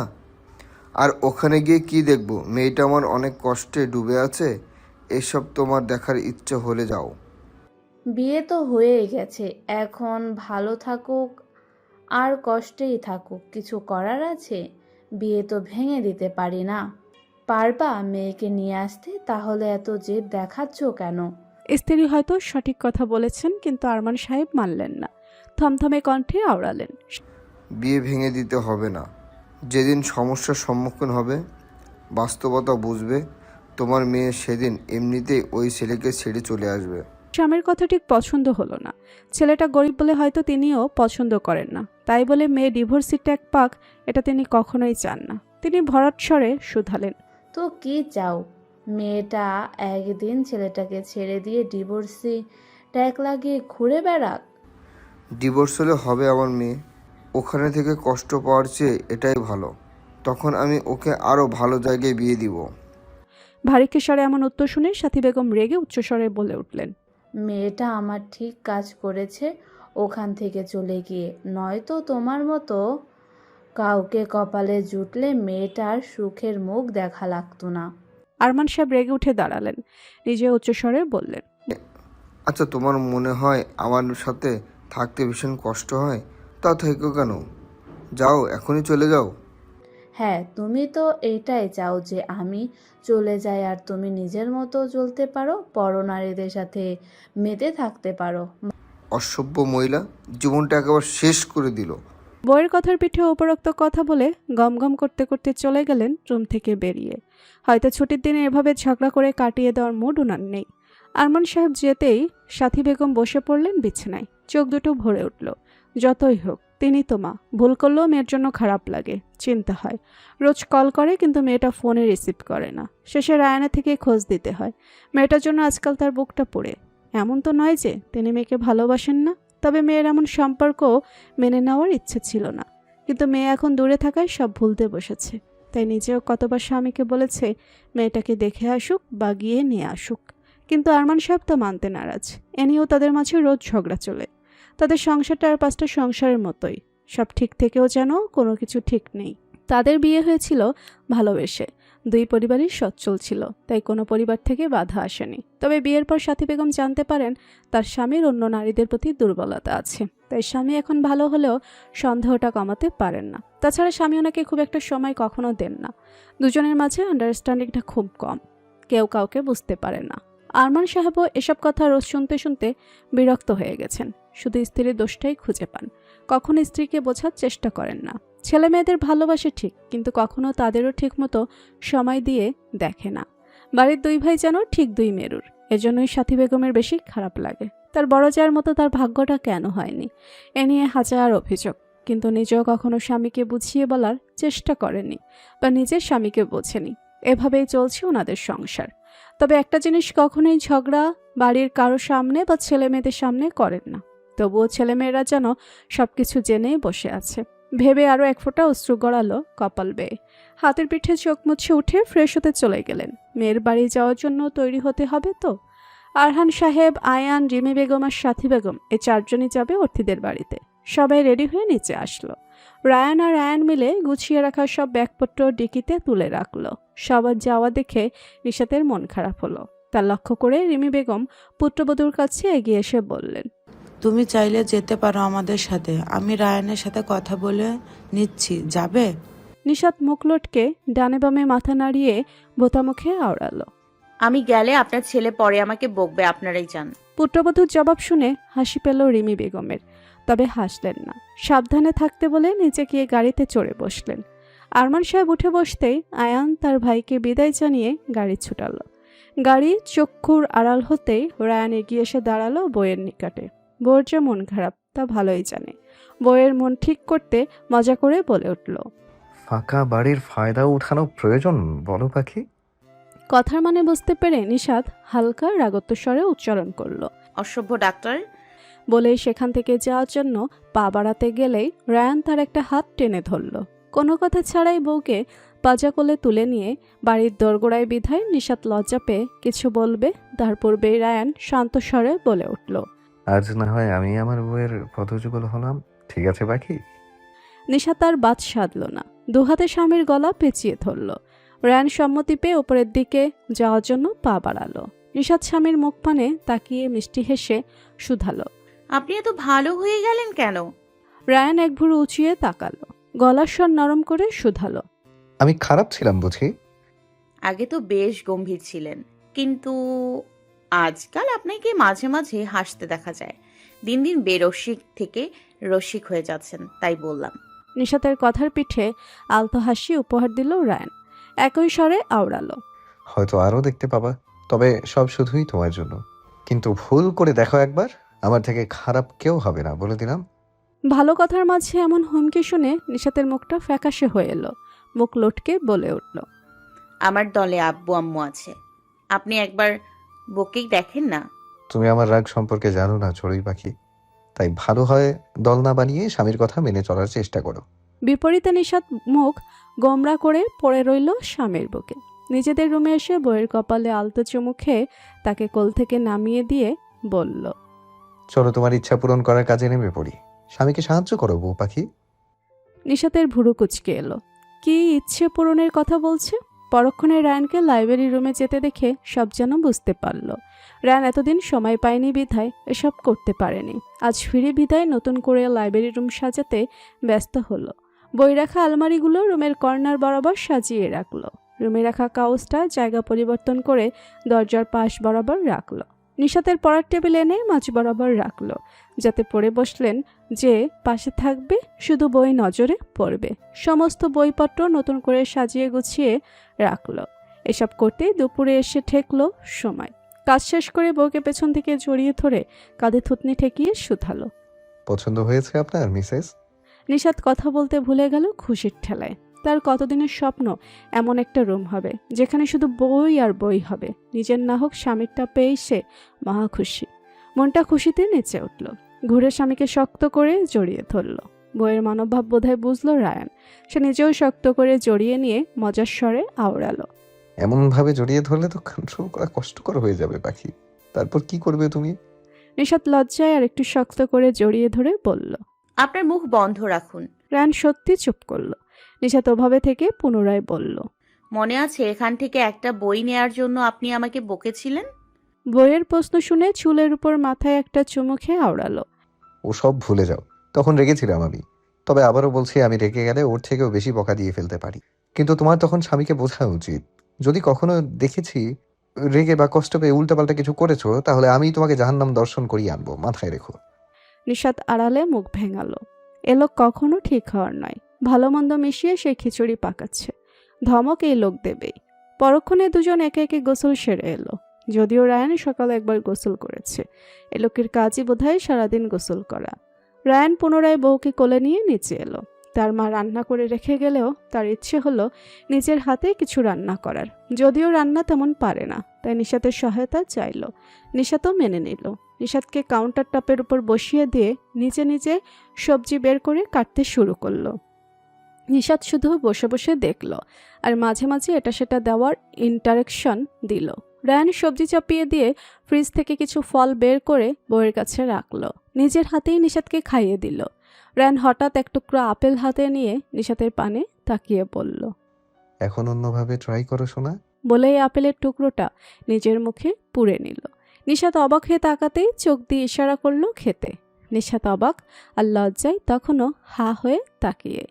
আর ওখানে গিয়ে কি দেখব? মেয়েটা আমার অনেক কষ্টে ডুবে আছে। এসব তোমার দেখার ইচ্ছে হলে যাও। বিয়ে তো হয়েই গেছে, এখন ভালো থাকুক আর কষ্টেই থাকুক, কিছু করার আছে? বিয়ে তো ভেঙে দিতে পারি না। পারবা মেয়েকে নিয়ে আসতে? তাহলে এত জেদ দেখাচ্ছ কেন? স্ত্রী হয়তো সঠিক কথা বলেছেন, কিন্তু আরমান সাহেব মানলেন না। থমথমে কণ্ঠে আওড়ালেন। বিয়ে ভেঙে দিতে হবে না। যেদিন সমস্যার সম্মুখীন হবে, বাস্তবতা বুঝবে, তোমার মেয়ে সেদিন এমনিতেই ওই ছেলেকে ছেড়ে চলে আসবে। স্বামীর কথা ঠিক পছন্দ হলো না। ছেলেটা গরিব বলে হয়তো তিনিও পছন্দ করেন না, তাই বলে মেয়ে ডিভোর্সি ট্যাগ পাক এটা তিনি কখনোই চান না। তিনি ভরাট স্বরে শুধালেন। তো কি চাও? মেয়েটা একদিন ছেলেটাকে ছেড়ে দিয়ে ডিভোর্সি ট্যাগ লাগিয়ে ঘুরে বেড়াক? ডিভোর্স হলে হবে আমার মেয়ে। ওখানে থেকে কষ্ট পাওয়ার চেয়ে এটাই ভালো। তখন আমি ওকে আরও ভালো জায়গায় বিয়ে দিব। ভারী স্বরে এমন উত্তর শুনে সাথী বেগম রেগে উচ্চস্বরে বলে উঠলেন। মেয়েটা আমার ঠিক কাজ করেছে ওখান থেকে চলে গিয়ে, নয়তো তোমার মতো কাউকে কপালে জুটলে মেয়েটার সুখের মুখ দেখা লাগতো না। আরমান সাহেব রেগে উঠে দাঁড়ালেন। নিজে উচ্চস্বরে বললেন। আচ্ছা, তোমার মনে হয় আমার সাথে থাকতে ভীষণ কষ্ট হয়? তা থেকেও কেন? যাও, এখনই চলে যাও। হ্যাঁ, তুমি তো এটাই চাও যে আমি চলে যাই আর তুমি নিজের মতো চলতে পারো, পরনারীদের সাথে মেতে থাকতে পারো। অসভ্য মহিলা, জীবনটা একেবারে শেষ করে দিল। বইয়ের কথার পিঠে উপরোক্ত কথা বলে গমগম করতে করতে চলে গেলেন রুম থেকে বেরিয়ে। হয়তো ছুটির দিনে এভাবে ঝগড়া করে কাটিয়ে দেওয়ার মুড উনার নেই। আরমান সাহেব যেতেই সাথী বেগম বসে পড়লেন বিছানায়। চোখ দুটো ভরে উঠল। যতই হোক, তিনি তো মা, ভুল করলেও মেয়ের জন্য খারাপ লাগে, চিন্তা হয়। রোজ কল করে কিন্তু মেয়েটা ফোনে রিসিভ করে না। শেষে রায়ানা থেকে খোঁজ দিতে হয়। মেয়েটার জন্য আজকাল তার বুকটা পুড়ে। এমন তো নয় যে তিনি মেয়েকে ভালোবাসেন না, তবে মেয়ের এমন সম্পর্ক মেনে নেওয়ার ইচ্ছে ছিল না। কিন্তু মেয়ে এখন দূরে থাকায় সব ভুলতে বসেছে। তাই নিজেও কতবার স্বামীকে বলেছে মেয়েটাকে দেখে আসুক বা গিয়ে নিয়ে আসুক, কিন্তু আরমান সাহেব তো মানতে নারাজ। এ নিয়েও তাদের মাঝে রোজ ঝগড়া চলে। তাদের সংসারটা আর 5টা সংসারের মতোই, সব ঠিক থেকেও যেন কোনো কিছু ঠিক নেই। তাদের বিয়ে হয়েছিল ভালোবেসে, দুই পরিবারই সচ্ছল ছিল, তাই কোনো পরিবার থেকে বাধা আসেনি। তবে বিয়ের পর সাথী বেগম জানতে পারেন তার স্বামীর অন্য নারীদের প্রতি দুর্বলতা আছে। তাই স্বামী এখন ভালো হলেও সন্দেহটা কমাতে পারেন না। তাছাড়া স্বামী ওনাকে খুব একটা সময় কখনো দেন না। দুজনের মাঝে আন্ডারস্ট্যান্ডিংটা খুব কম, কেউ কাউকে বুঝতে পারে না। আরমান সাহেবও এসব কথা রোজ শুনতে শুনতে বিরক্ত হয়ে গেছেন। শুধু স্ত্রীর দোষটাই খুঁজে পান, কখনো স্ত্রীকে বোঝার চেষ্টা করেন না। ছেলে মেয়েদের ভালোবাসে ঠিক, কিন্তু কখনো তাদেরও ঠিকমতো সময় দিয়ে দেখে না। বাড়ির দুই ভাই যেন ঠিক দুই মেরুর, এজন্যই সাথী বেগমের বেশি খারাপ লাগে। তার বড় জায়ের মতো তার ভাগ্যটা কেন হয়নি, এ নিয়ে হাজার অভিযোগ। কিন্তু নিজেও কখনো স্বামীকে বুঝিয়ে বলার চেষ্টা করেনি বা নিজের স্বামীকে বোঝেনি। এভাবেই চলছে ওনাদের সংসার। তবে একটা জিনিস কখনোই ঝগড়া বাড়ির কারো সামনে বা ছেলে মেয়েদের সামনে করেন না। তবুও ছেলেমেয়েরা যেন সবকিছু জেনেই বসে আছে। ভেবে আরও এক ফোঁটা অশ্রু গড়ালো কপাল বেয়ে। হাতের পিঠে চোখ মুছে উঠে ফ্রেশ হতে চলে গেলেন। মেয়ের বাড়ি যাওয়ার জন্য তৈরি হতে হবে তো। আরহান সাহেব, আয়ান, রিমি বেগম আর সাথী বেগম, এই 4 জনই যাবে অর্থীদের বাড়িতে। সবাই রেডি হয়ে নিচে আসলো। রায়ান আর আয়ান মিলে গুছিয়ে রাখা সব ব্যাগপত্র ডিকিতে তুলে রাখলো। সবার যাওয়া দেখে নিশাতের মন খারাপ হলো। তার লক্ষ্য করে রিমি বেগম পুত্রবধূর কাছে এগিয়ে এসে বললেন, তুমি চাইলে যেতে পারো আমাদের সাথে, আমি রায়ানের সাথে কথা বলে নিচ্ছি, যাবে? নিশাত মুখ লটকে ডানে বামে মাথা নাড়িয়ে বোতা মুখে আওড়ালো। আমি গেলে আপনার ছেলে পরে আমাকে বকবে, আপনারাই যান। পুত্রবধূর জবাব শুনে হাসি পেল রিমি বেগমের, তবে হাসলেন না। সাবধানে থাকতে বলে নিচে গিয়ে গাড়িতে চড়ে বসলেন। আরমান সাহেব উঠে বসতেই আয়ান তার ভাইকে বিদায় জানিয়ে গাড়ি ছুটালো। গাড়ি চক্ষুর আড়াল হতেই রায়ান এগিয়ে এসে দাঁড়ালো বইয়ের নিকটে। বউয়ের যে মন খারাপ তা ভালোই জানে। বইয়ের মন ঠিক করতে মজা করে বলে উঠল, ফাঁকা বাড়ির ফায়দা উঠানো প্রয়োজন বলো পাখি? কথার মানে বুঝতে পেরে নিশাত হালকা রাগত্ব স্বরে উচ্চারণ করলো। অসভ্য ডাক্তার। বলেই সেখান থেকে যাওয়ার জন্য পা বাড়াতে গেলেই রায়ান তার একটা হাত টেনে ধরল। কোনো কথা ছাড়াই বউকে পাজা কোলে তুলে নিয়ে বাড়ির দোরগোড়ায় বিধায় নিশাত লজ্জা পেয়ে কিছু বলবে, তার পূর্বেই রায়ান শান্ত স্বরে বলে উঠল, আজ না হয় আমি আমার বউয়ের পদযুগল হলাম, ঠিক আছে পাখি? নিশাত আর বাদ সাধল না, দুহাতে স্বামীর গলা পেঁচিয়ে ধরল। রায়ান সম্মতি পেয়ে ওপরের দিকে যাওয়ার জন্য পা বাড়ালো। নিশাত স্বামীর মুখ পানে তাকিয়ে মিষ্টি হেসে শুধালো, আপনি এত ভালো হয়ে গেলেন কেন? রায়ান এক ভুরু উঁচিয়ে তাকালো, গলার স্বর নরম করে শুধালো, আমি খারাপ ছিলাম বুঝি? আগে তো বেশ গম্ভীর ছিলেন, কিন্তু আজকাল আপনাকে মাঝে মাঝে হাসতে দেখা যায়। দিন দিন বেরসিক থেকে রসিক হয়ে যাচ্ছেন, তাই বললাম। নিশাতের কথার পিঠে আলতো হাসি উপহার দিল রায়ান। একই স্বরে আওড়ালো, হয়তো আরও দেখতে পাবা, তবে সব শুধুই তোমার জন্য। কিন্তু ভুল করে দেখো একবার, আমার থেকে খারাপ কেউ হবে না, বলে দিলাম। ভালো কথার মাঝে এমন হুমকি শুনে নিশাতের মুখটা ফ্যাকাশে হয়ে এলো। মুখ লটকে বলে উঠল, আমার দলে আব্বু আম্মু আছে, আপনি একবার বকেই দেখেন না। তুমি আমার রাগ সম্পর্কে জানো না চড়ুই পাখি, তাই ভালো হয় দল না বানিয়ে স্বামীর কথা মেনে চলার চেষ্টা করো। বিপরীতে নিশাত মুখ গোমরা করে পড়ে রইল স্বামীর বুকে। নিজেদের রুমে এসে বইয়ের কপালে আলতো চুমু খেয়ে তাকে কোল থেকে নামিয়ে দিয়ে বলল, চলো তোমার ইচ্ছা পূরণ করার কাজে নেমে পড়ি। স্বামীকে সাহায্য করো বউ পাখি। নিশাতের ভুরু কুচকে এলো। কি ইচ্ছে পূরণের কথা বলছে? পরক্ষণে রায়ানকে লাইব্রেরি রুমে যেতে দেখে সব যেন বুঝতে পারল। রায়ান এতদিন সময় পায়নি বিধায় এসব করতে পারেনি। আজ ফিরে বিদায় নতুন করে লাইব্রেরি রুম সাজাতে ব্যস্ত হলো। বই রাখা আলমারিগুলো রুমের কর্নার বরাবর সাজিয়ে রাখলো। রুমে রাখা কাউচটা জায়গা পরিবর্তন করে দরজার পাশ বরাবর রাখলো। নিশাতের পড়ার টেবিল এনে মাঝ বরাবর রাখলো, যাতে পড়ে বসলেন যে পাশে থাকবে, শুধু বই নজরে পড়বে। সমস্ত বইপত্র নতুন করে সাজিয়ে গুছিয়ে রাখলো। এসব করতে দুপুরে এসে ঠেকলো সময়। কাজ শেষ করে বউকে পেছন থেকে জড়িয়ে ধরে কাঁধে থুতনি ঠেকিয়ে শুধালো। পছন্দ হয়েছে আপনার মিসেস? নিশাত কথা বলতে ভুলে গেল খুশির ঠেলায়। তার কতদিনের স্বপ্ন এমন একটা রুম হবে যেখানে শুধু বই আর বই হবে। নিজের না হোক স্বামীরটা পেয়ে সে মহা খুশি। মনটা খুশিতে নেচে উঠল। ঘুরে স্বামীকে শক্ত করে জড়িয়ে ধরল। বইয়ের মনোভাব বোধহয় বুঝলো রায়ান। সে নিজেও শক্ত করে জড়িয়ে নিয়ে মজার স্বরে আওড়ালো। এমনভাবে জড়িয়ে ধরলে তো কন্ট্রোল করা কষ্টকর হয়ে যাবে পাখি। তারপর কি করবে তুমি? নিশাত লজ্জায় আর একটু শক্ত করে জড়িয়ে ধরে বলল। আপনার মুখ বন্ধ রাখুন। রায়ান সত্যি চুপ করল। নিশাত ওভাবে থেকে পুনরায় বলল। মনে আছে এখান থেকে একটা বই নেয়ার জন্য আপনি আমাকে বকেছিলেন? বইয়ের প্রশ্ন শুনে চুলের উপর মাথায় একটা চুমু খেয়ে আওড়ালো। ও সব ভুলে যাও। তখন রেগেছিলাম আমি। তবে আবারও বলছি, আমি রেগে গেলে ওর থেকেও বেশি বকা দিয়ে ফেলতে পারি। কিন্তু তোমার তখন স্বামীকে বোঝা উচিত। যদি কখনো দেখেছি রেগে বা কষ্ট পেয়ে উল্টাপাল্টা কিছু করেছো, তাহলে আমি তোমাকে জাহান্নাম দর্শন করিয়ে আনবো, মাথায় রেখো। নিশাত আড়ালে মুখ ভেঙালো। এ লোক কখনো ঠিক হওয়ার নয়। ভালো মন্দ মিশিয়ে সেই খিচুড়ি পাকাচ্ছে। ধমক এই লোক দেবেই। পরক্ষণে দুজন একে একে গোসল সেরে এলো। যদিও রায়ান সকালে একবার গোসল করেছে। এ লোকের কাজই বোধহয় সারাদিন গোসল করা। রায়ান পুনরায় বউকে কোলে নিয়ে নিচে এলো। তার মা রান্না করে রেখে গেলেও তার ইচ্ছে হলো নিজের হাতে কিছু রান্না করার। যদিও রান্না তেমন পারে না, তাই নিশাতের সহায়তা চাইল। নিশাতও মেনে নিল। নিশাতকে কাউন্টার টপের উপর বসিয়ে দিয়ে নিজে নিজে সবজি বের করে কাটতে শুরু করলো। নিশাত শুধু বসে বসে দেখল আর মাঝে মাঝে এটা সেটা দেওয়ার ইন্টারেকশন দিল। রায়ান সবজি চাপিয়ে দিয়ে ফ্রিজ থেকে কিছু ফল বের করে বউয়ের কাছে রাখলো। নিজের হাতেই নিশাতকে খাইয়ে দিল। রায়ান হঠাৎ এক টুকরো আপেল হাতে নিয়ে নিশাতের পানে তাকিয়ে বলল। এখন অন্যভাবে ট্রাই করো শোনা। বলে এই আপেলের টুকরোটা নিজের মুখে পুরে নিল। নিশাত অবাক হয়ে তাকাতেই চোখ দিয়ে ইশারা করলো খেতে। নিশাত অবাক আর লজ্জায় তখনও হা হয়ে তাকিয়ে।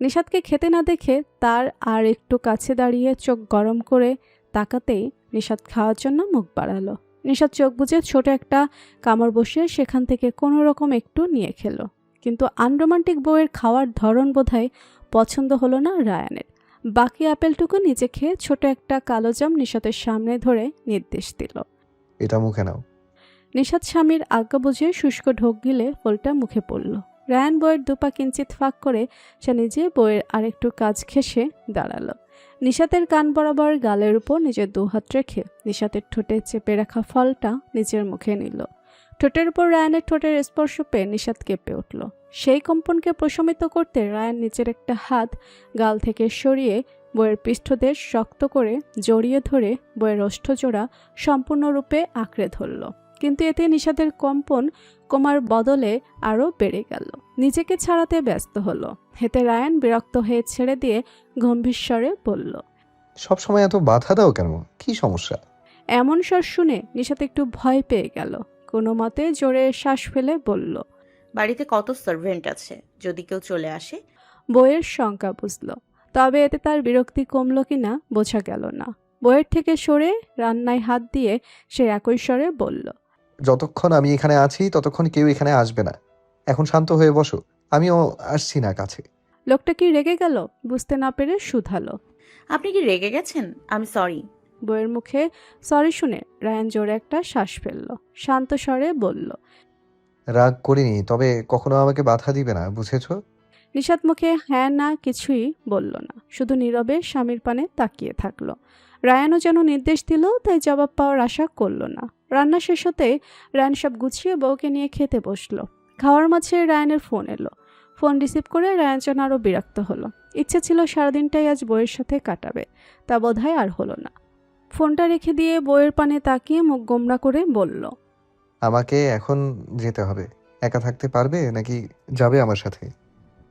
নিশাতকে খেতে না দেখে তার আর একটু কাছে দাঁড়িয়ে চোখ গরম করে তাকাতেই নিশাত খাওয়ার জন্য মুখ বাড়ালো। নিশাত চোখ বুজে ছোট একটা কামড় বসিয়ে সেখান থেকে কোনো রকম একটু নিয়ে খেলো। কিন্তু আনরোমান্টিক বউয়ের খাওয়ার ধরন বোধহয় পছন্দ হলো না রায়ানের। বাকি আপেলটুকু নিজে খেয়ে ছোট একটা কালো জাম নিশাতের সামনে ধরে নির্দেশ দিল। এটা মুখে নাও। নিশাত স্বামীর আজ্ঞা বুঝে শুষ্ক ঢোক গিলে ফলটা মুখে পড়ল। রায়ান বইয়ের দুপা কিঞ্চিত ফাঁক করে সে নিজে বইয়ের আরেকটু কাজ ঘেঁষে দাঁড়ালো। নিশাতের কান বরাবর গালের উপর নিজের দুহাত রেখে নিশাতের ঠোঁটে চেপে রাখা ফলটা নিজের মুখে নিল। ঠোঁটের উপর রায়ানের ঠোঁটের স্পর্শ পেয়ে নিশাত কেঁপে উঠল। সেই কম্পনকে প্রশমিত করতে রায়ান নিচের একটা হাত গাল থেকে সরিয়ে বইয়ের পৃষ্ঠদেশ শক্ত করে জড়িয়ে ধরে বইয়ের ওষ্ঠজোড়া সম্পূর্ণরূপে আঁকড়ে ধরল। কিন্তু এতে নিশাতের কম্পন কমার বদলে আরও বেড়ে গেল। নিজেকে ছাড়াতে ব্যস্ত হলো। হেতে রায়ান বিরক্ত হয়ে ছেড়ে দিয়ে গম্ভীর স্বরে বলল। সবসময় এত বাধা দাও কেন? কি সমস্যা? এমন স্বর শুনে নিশাত একটু ভয় পেয়ে গেল। কোনো মতে জোরে শ্বাস ফেলে বলল। বাড়িতে কত সার্ভেন্ট আছে, যদি কেউ চলে আসে? বইয়ের শঙ্কা বুঝল, তবে এতে তার বিরক্তি কমল কিনা বোঝা গেল না। বইয়ের থেকে সরে রান্নায় হাত দিয়ে সে একই স্বরে বলল। যতক্ষণ আমি এখানে আছি ততক্ষণ কেউ এখানে আসবে না। এখন শান্ত হয়ে বসো, আমিও আসছি না কাছে। লোকটা কি রেগে গেল বুঝতে না পেরে শুধালো। আপনি কি রেগে গেছেন? আমি সরি। বইয়ের মুখে সরি শুনে রায়ান জোরে একটা শ্বাস ফেলল। শান্ত স্বরে বলল। রাগ করিনি, তবে কখনো আমাকে বাধা দিবে না, বুঝেছো? নিশাত মুখে হ্যাঁ না কিছুই বলল না, শুধু নীরবে স্বামীর পানে তাকিয়ে থাকলো। রায়ানও যেন নির্দেশ দিল, তাই জবাব পাওয়ার আশা করল না। রান্না শেষ হতে রায়ান সব গুছিয়ে বউকে নিয়ে খেতে বসলো। খাওয়ার মাঝে রায়ানের ফোন এলো। ফোন রিসিভ করে রায়ান যেন আরও বিরক্ত হলো। ইচ্ছে ছিল সারাদিনটাই আজ বউয়ের সাথে কাটাবে, তা বোধহয় আর হলো না। ফোনটা রেখে দিয়ে বউয়ের পানে তাকিয়ে মুখ গোমরা করে বলল। আমাকে এখন যেতে হবে। একা থাকতে পারবে নাকি যাবে আমার সাথে?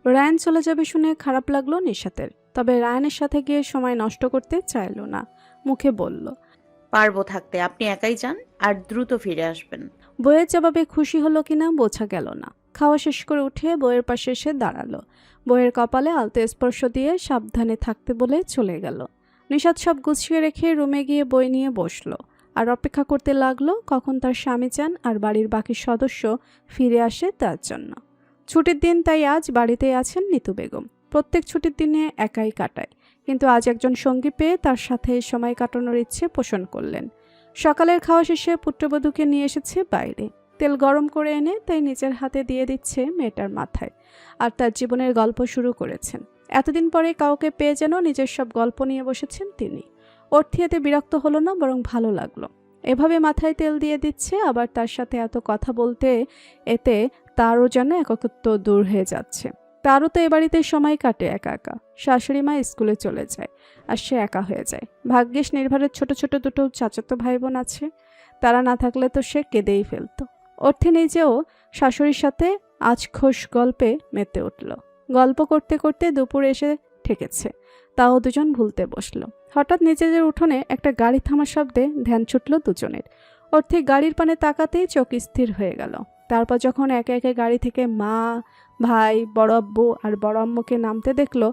রায়ান চলে যাবে শুনে খারাপ লাগলো নিশাতের, তবে রায়ানের সাথে গিয়ে সময় নষ্ট করতে চাইল না। মুখে বলল। পারবো থাকতে, আপনি একাই যান আর দ্রুত ফিরে আসবেন। বইয়ের জবাবে খুশি হলো কিনা বোঝা গেল না। খাওয়া শেষ করে উঠে বইয়ের পাশে এসে দাঁড়ালো। বইয়ের কপালে আলতো স্পর্শ দিয়ে সাবধানে থাকতে বলে চলে গেল। নিশাত সব গুছিয়ে রেখে রুমে গিয়ে বই নিয়ে বসলো আর অপেক্ষা করতে লাগলো কখন তার স্বামী চান আর বাড়ির বাকি সদস্য ফিরে আসে তার জন্য। ছুটির দিন, তাই আজ বাড়িতেই আছেন নিতু বেগম। প্রত্যেক ছুটির দিনে একাই কাটায়, কিন্তু আজ একজন সঙ্গী পেয়ে তার সাথে সময় কাটানোর ইচ্ছে পোষণ করলেন। সকালের খাওয়া শেষে পুত্রবধূকে নিয়ে এসেছে বাইরে। তেল গরম করে এনে তাই নিজের হাতে দিয়ে দিচ্ছে মেয়েটার মাথায়, আর তার জীবনের গল্প শুরু করেছেন। এতদিন পরে কাউকে পেয়ে যেন নিজের সব গল্প নিয়ে বসেছেন তিনি। অর্থী এতে বিরক্ত হলো না, বরং ভালো লাগলো। এভাবে মাথায় তেল দিয়ে দিচ্ছে, আবার তার সাথে এত কথা বলতে এতে তারও যেন একাকিত্ব দূর হয়ে যাচ্ছে। তারও তো এ বাড়িতে সময় কাটে একা একা। শাশুড়ি মা স্কুলে চলে যায় আর সে একা হয়ে যায়। ভাগ্যিস নির্ভরের ছোট ছোট দুটো চাচাতো ভাই বোন আছে, তারা না থাকলে তো সে কেঁদেই ফেলতো। অর্থী নিজেও শাশুড়ির সাথে আজখোশ গল্পে মেতে উঠল। গল্প করতে করতে দুপুর এসে ঠেকেছে, তাও দুজন ভুলতে বসলো। হঠাৎ নিজেদের উঠোনে একটা গাড়ি থামার শব্দে ধ্যান ছুটল দুজনের। অর্থী গাড়ির পানে তাকাতেই চোখ স্থির হয়ে গেল। তারপর যখন একে একে গাড়ি থেকে মা, ভাই, বড় আব্বু আর বড় আম্মুকে নামতে দেখলো,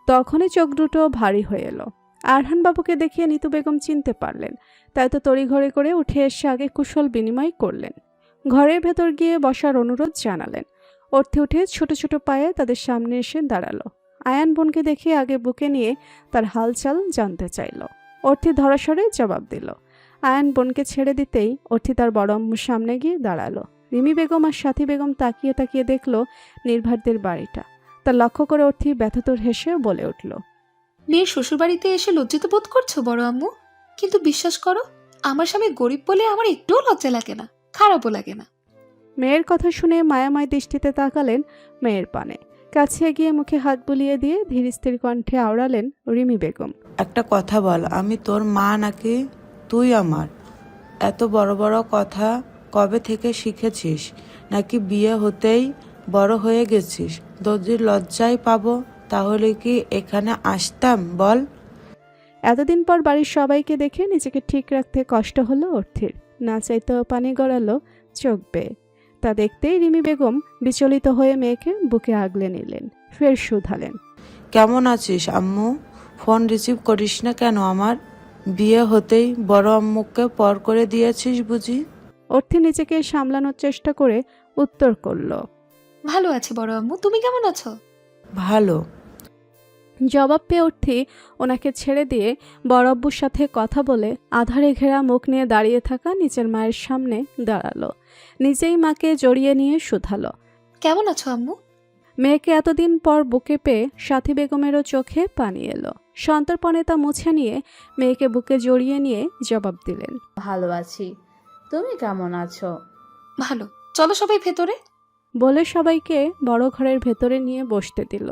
তখনই চোখ দুটো ভারী হয়ে এলো। আরহান বাবুকে দেখিয়ে নিতু বেগম চিনতে পারলেন, তাই তো তড়িঘড়ি করে উঠে এসে আগে কুশল বিনিময় করলেন। ঘরের ভেতর গিয়ে বসার অনুরোধ জানালেন। অর্থে উঠে ছোট ছোট পায়ে তাদের সামনে এসে দাঁড়ালো। আয়ান বোনকে দেখে আগে বুকে নিয়ে তার হালচাল জানতে চাইল। অর্থী ধরাসরে জবাব দিল। আয়ান বোনকে ছেড়ে দিতেই অর্থী তার বড় আম্মুর সামনে গিয়ে দাঁড়ালো। রিমি বেগম আর সাথী বেগম তাকিয়ে তাকিয়ে দেখলো নির্ভারদের বাড়িটা। তা লক্ষ্য করে অর্থী ব্যথতর হেসে বলে উঠল, মেয়ের শ্বশুরবাড়িতে এসে লজ্জিত বোধ করছো বড় আম্মু? কিন্তু বিশ্বাস করো, আমার স্বামী গরিব বলে আমার একটুও লজ্জা লাগে না, খারাপও লাগে না। মেয়ের কথা শুনে মায়াময় দৃষ্টিতে তাকালেন মেয়ের পানে। কাছে গিয়ে মুখে হাত বুলিয়ে দিয়ে ধীর স্থির কণ্ঠে আওড়ালেন রিমি বেগম, একটা কথা বল, আমি তোর মা নাকি তুই আমার? এত বড় বড় কথা কবে থেকে শিখেছিস? নাকি বিয়ে হতেই বড় হয়ে গেছিস? যদি লজ্জায় পাবো তাহলে কি এখানে আসতাম বল? এতদিন পর বাড়ির সবাইকে দেখে নিজেকে ঠিক রাখতে কষ্ট হলো অর্থের। না চাইতেও পানি গড়ালো চোখ বেয়ে। তা দেখতেই রিমি বেগম বিচলিত হয়ে মেয়েকে বুকে আগলে নিলেন, ফের শুধালেন, কেমন আছিস আম্মু? ফোন রিসিভ করিস না কেন আমার? বিয়ে হতেই বড় আম্মুকে পর করে দিয়েছিস বুঝি? অর্থী নিজেকে সামলানোর চেষ্টা করে উত্তর করল, ভালো আছি বড় আম্মু, তুমি কেমন আছো? ভালো। জবাব পেয়ে অর্থী ওনাকে ছেড়ে দিয়ে বড় আব্বুর সাথে কথা বলে আধারে ঘেরা মুখ নিয়ে দাঁড়িয়ে থাকা নিজের মায়ের সামনে দাঁড়ালো। নিজেই মাকে জড়িয়ে নিয়ে শুধালো, কেমন আছো আম্মু? মেয়েকে এতদিন পর বুকে পেয়ে সাথী বেগমেরও চোখে পানি এলো। সন্তর্পণে তা মুছে নিয়ে মেয়েকে বুকে জড়িয়ে নিয়ে জবাব দিলেন, ভালো আছি, তুমি কেমন আছো? ভালো, চলো সবাই ভেতরে। বলে সবাইকে বড় ঘরের ভেতরে নিয়ে বসতে দিল।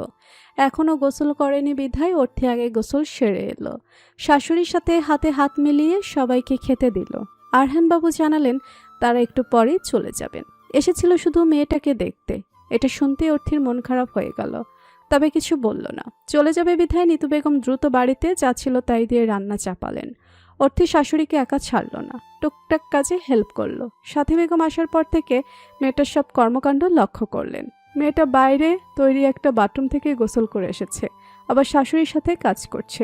এখনো গোসল করেনি বিধায় অর্থী আগে গোসল সেরে এলো। শাশুড়ির সাথে হাতে হাত মিলিয়ে সবাইকে খেতে দিল। আরহানবাবু জানালেন তারা একটু পরেই চলে যাবেন, এসেছিল শুধু মেয়েটাকে দেখতে। এটা শুনতে অর্থীর মন খারাপ হয়ে গেল, তবে কিছু বলল না। চলে যাবে বিধায় নিতু বেগম দ্রুত বাড়িতে যা ছিল তাই দিয়ে রান্না চাপালেন। অর্থী শাশুড়িকে একা ছাড়ল না, টুকটাক কাজে হেল্প করলো। সাথী বেগম আসার পর থেকে মেয়েটার সব কর্মকাণ্ড লক্ষ্য করলেন। মেয়েটা বাইরে তৈরি একটা বাথরুম থেকে গোসল করে এসেছে, আবার শাশুড়ির সাথে কাজ করছে।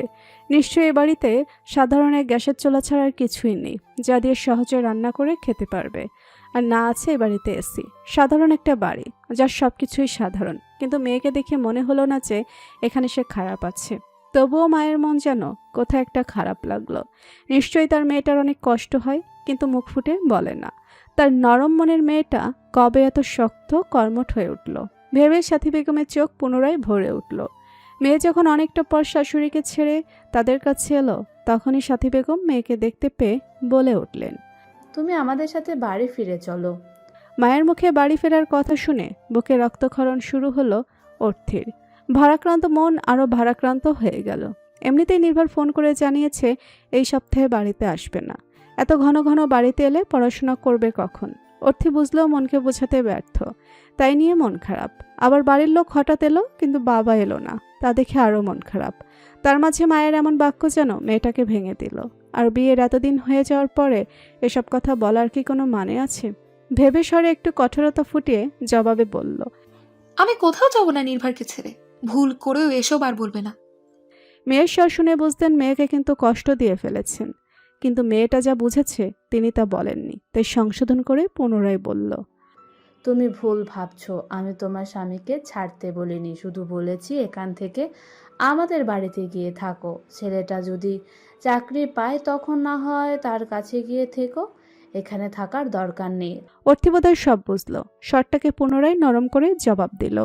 নিশ্চয়ই এ বাড়িতে সাধারণ এক গ্যাসের চুলা ছাড়া আর কিছুই নেই যা দিয়ে সহজে রান্না করে খেতে পারবে। আর না আছে এ বাড়িতে এসি। সাধারণ একটা বাড়ি, যার সব কিছুই সাধারণ, কিন্তু মেয়েকে দেখে মনে হলো না যে এখানে সে খারাপ আছে। তবুও মায়ের মন যেন কোথায় একটা খারাপ লাগলো। নিশ্চয়ই তার মেয়েটার অনেক কষ্ট হয়, কিন্তু মুখ ফুটে বলে না। তার নরম মনের মেয়েটা কবে এত শক্ত কর্মঠ হয়ে উঠল ভেবে সাথী বেগমের চোখ পুনরায় ভরে উঠল। মেয়ে যখন অনেকটা পর শাশুড়িকে ছেড়ে তাদের কাছে এলো, তখনই সাথী বেগম মেয়েকে দেখতে পেয়ে বলে উঠলেন, তুমি আমাদের সাথে বাড়ি ফিরে চলো। মায়ের মুখে বাড়ি ফেরার কথা শুনে বুকে রক্তক্ষরণ শুরু হলো অর্থীর। ভারাক্রান্ত মন আরও ভারাক্রান্ত হয়ে গেল। এমনিতেই নির্ভর ফোন করে জানিয়েছে এই সপ্তাহে বাড়িতে আসবে না। এত ঘন ঘন বাড়িতে এলে পড়াশোনা করবে কখন? অর্থী বুঝলেও মনকে বোঝাতে ব্যর্থ, তাই নিয়ে মন খারাপ। আবার বাড়ির লোক হঠাৎ এলো, কিন্তু বাবা এলো না, তা দেখে আরও মন খারাপ। তার মাঝে মায়ের এমন বাক্য যেন মেয়েটাকে ভেঙে দিল। আর বিয়ের এতদিন হয়ে যাওয়ার পরে এসব কথা বলার কি কোনো মানে আছে? ভেবে স্বরে একটু কঠোরতা ফুটিয়ে জবাবে বলল। আমি কোথাও যাব না নির্ভরকে ছেড়ে। ভুল করেও এসব আর বলবে না। মেয়ের স্বর শুনে বুঝতেন মেয়েকে কিন্তু কষ্ট দিয়ে ফেলেছেন, কিন্তু মেয়েটা যা বুঝেছে তিনি তা বলেননি, তাই সংশোধন করে পুনরায় বলল। তুমি ভুল ভাবছো, আমি তোমার স্বামীকে ছাড়তে বলিনি, শুধু বলেছি এখান থেকে আমাদের বাড়িতে গিয়ে থাকো। ছেলেটা যদি চাকরি পায় তখন না হয় তার কাছে গিয়ে থেকো, এখানে থাকার দরকার নেই। অর্থিবোধের সব বুঝল, স্বরটাকে পুনরায় নরম করে জবাব দিল।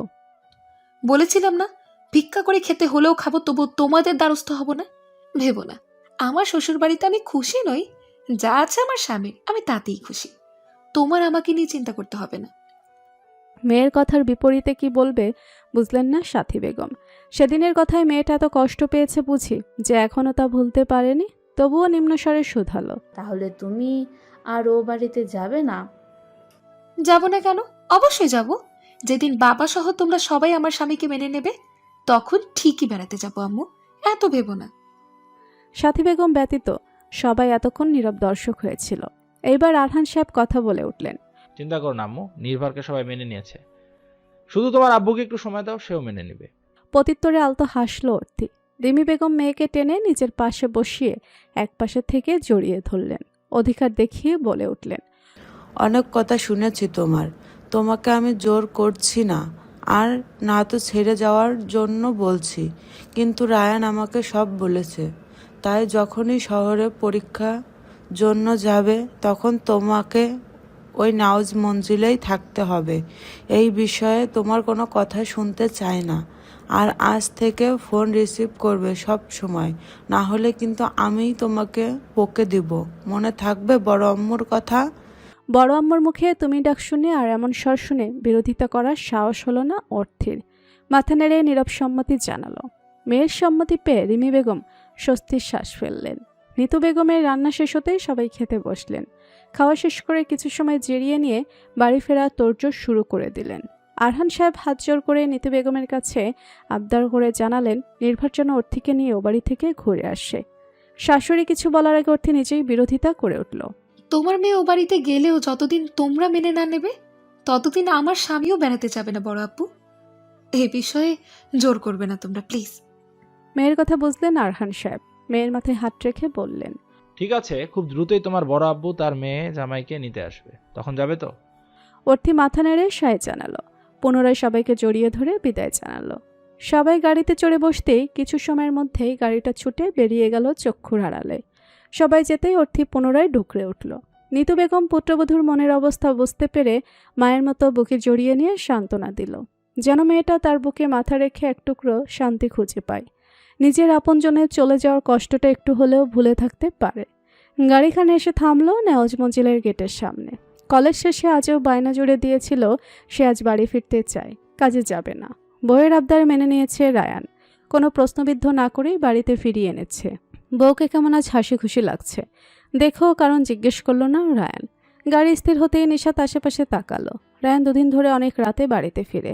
বলেছিলাম না, ভিক্ষা করে খেতে হলেও খাবো, তবু তোমাদের দ্বারস্থ হব না। ভেবো না, আমার শ্বশুর বাড়িতে আমি খুশি নই। যা আছে আমার স্বামীর, আমি তাতেই খুশি। তোমার আমাকে নিয়ে চিন্তা করতে হবে না। মেয়ের কথার বিপরীতে কি বলবে বুঝলেন না সাথী বেগম। সেদিনের কথায় মেয়েটা এত কষ্ট পেয়েছে বুঝি যে এখনও তা ভুলতে পারেনি, তবুও নিম্নস্বরে শুধালো। তাহলে তুমি আর ও বাড়িতে যাবে না? যাব না কেন? অবশ্যই যাব। যেদিন বাবা সহ তোমরা সবাই আমার স্বামীকে মেনে নেবে, তখন ঠিকই বেড়াতে যাবো আম্মু। এত ভেবো না। সাথী বেগম ব্যতীত সবাই এতক্ষণ নীরব দর্শক হয়েছিল। এইবার আরহান সাহেব কথা বলে উঠলেন। চিন্তা করো না আম্মু, নির্ভরকে সবাই মেনে নিয়েছে। শুধু তোমার আব্বুকে একটু সময় দাও, সেও মেনে নেবে। প্রত্যুত্তরে আলতো হাসলো অর্থি। রিমি বেগম মেয়েকে টেনে নিজের পাশে বসিয়ে এক পাশে থেকে জড়িয়ে ধরলেন, অধিকার দেখিয়ে বলে উঠলেন। অনেক কথা শুনেছি তোমার, তোমাকে আমি জোর করছি না, আর না তো ছেড়ে যাওয়ার জন্য বলছি। কিন্তু রায়ান আমাকে সব বলেছে, তাই যখনই শহরে পরীক্ষা জন্য যাবে তখন তোমাকে ওই নাউজ মঞ্জিলেই থাকতে হবে। এই বিষয়ে তোমার কোনো কথা শুনতে চাই না। আর আজ থেকে ফোন রিসিভ করবে সব সময়, না হলে কিন্তু আমিই তোমাকে বকে দিব। মনে থাকবে বড় আম্মুর কথা। বড় আম্মুর মুখে তুমি ডাক শুনে আর এমন স্বর শুনে বিরোধিতা করার সাহস হলো না অর্থের। মাথা নেড়ে নীরব সম্মতি জানালো। মেয়ের সম্মতি পেয়ে রিমি বেগম স্বস্তির শ্বাস ফেললেন। নিতু বেগমের রান্না শেষ হতেই সবাই খেতে বসলেন। খাওয়া শেষ করে কিছু সময় জিরিয়ে নিয়ে বাড়ি ফেরা তোড়জোড় শুরু করে দিলেন। আরহান সাহেব হাত জোর করে নিতু বেগমের কাছে আবদার করে জানালেন নির্ভর যেন অর্থিকে নিয়ে ও বাড়ি থেকে ঘুরে আসে। শাশুড়ি কিছু বলার আগে অর্থি নিজেই বিরোধিতা করে উঠল। তোমার মেয়ে ও বাড়িতে গেলেও যতদিন তোমরা মেনে না নেবে, ততদিন আমার স্বামীও বেড়াতে যাবে না বড় আব্বু। এই বিষয়ে জোর করবে না তোমরা, প্লিজ। মেয়ের কথা বুঝলেন আরহান সাহেব, মেয়ের মাথায় হাত রেখে বললেন। ঠিক আছে, খুব দ্রুতই তোমার বড় আব্বু তার মেয়ে জামাইকে নিতে আসবে, তখন যাবে তো? অর্থি মাথা নেড়ে সায় জানালো। পুনরায় সবাইকে জড়িয়ে ধরে বিদায় জানালো। সবাই গাড়িতে চড়ে বসতেই কিছু সময়ের মধ্যেই গাড়িটা ছুটে বেরিয়ে গেল চক্ষুর আড়ালে। সবাই যেতেই অর্থি পুনরায় ঢুকরে উঠল। নিতু বেগম পুত্রবধূর মনের অবস্থা বুঝতে পেরে মায়ের মতো বুকে জড়িয়ে নিয়ে সান্ত্বনা দিল, যেন মেয়েটা তার বুকে মাথা রেখে এক টুকরো শান্তি খুঁজে পায়, নিজের আপনজনের চলে যাওয়ার কষ্টটা একটু হলেও ভুলে থাকতে পারে। গাড়িখানে এসে থামলো নেওয়াজ মঞ্জিলের গেটের সামনে। কলেজ শেষে আজও বায়না জুড়ে দিয়েছিল সে আজ বাড়ি ফিরতে চায়, কাজে যাবে না। বউয়ের আবদার মেনে নিয়েছে রায়ান, কোনো প্রশ্নবিদ্ধ না করেই বাড়িতে ফিরিয়ে এনেছে। বউকে কেমন আজ হাসি খুশি লাগছে দেখো, কারণ জিজ্ঞেস করলো না রায়ান। গাড়ি স্থির হতেই নিশাত আশেপাশে তাকালো। রায়ান দুদিন ধরে অনেক রাতে বাড়িতে ফিরে,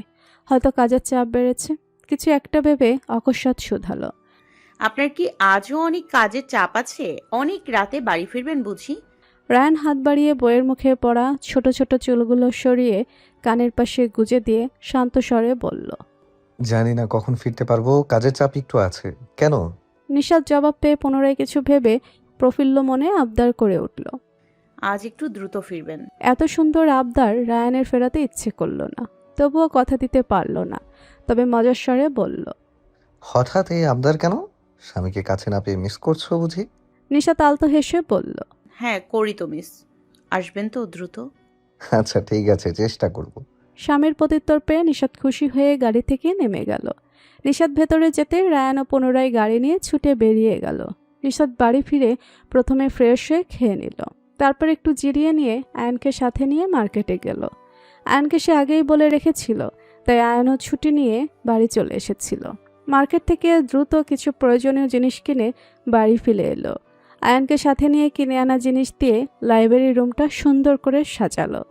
হয়তো কাজের চাপ বেড়েছে, কিছু একটা ভেবে অকস্মাৎ শুধালো। আপনার কি আজও অনেক কাজের চাপ আছে? অনেক রাতে বাড়ি ফিরবেন বুঝি? রায়ান হাত বাড়িয়ে বইয়ের মুখে পড়া ছোট ছোট চুলগুলো সরিয়ে কানের পাশে গুজে দিয়ে শান্ত স্বরে বলল। জানি না কখন ফিরতে পারবো, কাজের চাপ একটু আছে। কেন? নিশাত জবাব পেয়ে পুনরায় কিছু ভেবে প্রফুল্ল মনে আবদার করে উঠল। আজ একটু দ্রুত ফিরবেন। এত সুন্দর আবদার রায়ানের ফেরাতে ইচ্ছে করল না, তবুও কথা দিতে পারল না। তবে মজার স্বরে বলল। হঠাৎ এই আবদার কেন? স্বামীকে কাছে না পেয়ে মিস করছো বুঝি? নিশাত আলতো হেসে বলল। হ্যাঁ করি তো মিস। আসবেন তো দ্রুত? আচ্ছা ঠিক আছে, চেষ্টা করব। স্বামীর প্রত্যুত্তর পেয়ে নিশাত খুশি হয়ে গাড়ি থেকে নেমে গেল। নিশাত ভেতরে যেতে রায়ানও পুনরায় গাড়ি নিয়ে ছুটে বেরিয়ে গেল। নিশাত বাড়ি ফিরে প্রথমে ফ্রেশ হয়ে খেয়ে নিল, তারপর একটু জিরিয়ে নিয়ে আয়নকে সাথে নিয়ে মার্কেটে গেল। আয়নকে সে আগেই বলে রেখেছিল, তাই আয়নও ছুটি নিয়ে বাড়ি চলে এসেছিল। মার্কেট থেকে দ্রুত কিছু প্রয়োজনীয় জিনিস কিনে বাড়ি ফিরে এলো। আয়নকে সাথে নিয়ে কিনে আনা জিনিস দিয়ে লাইব্রেরি রুমটা সুন্দর করে সাজালো।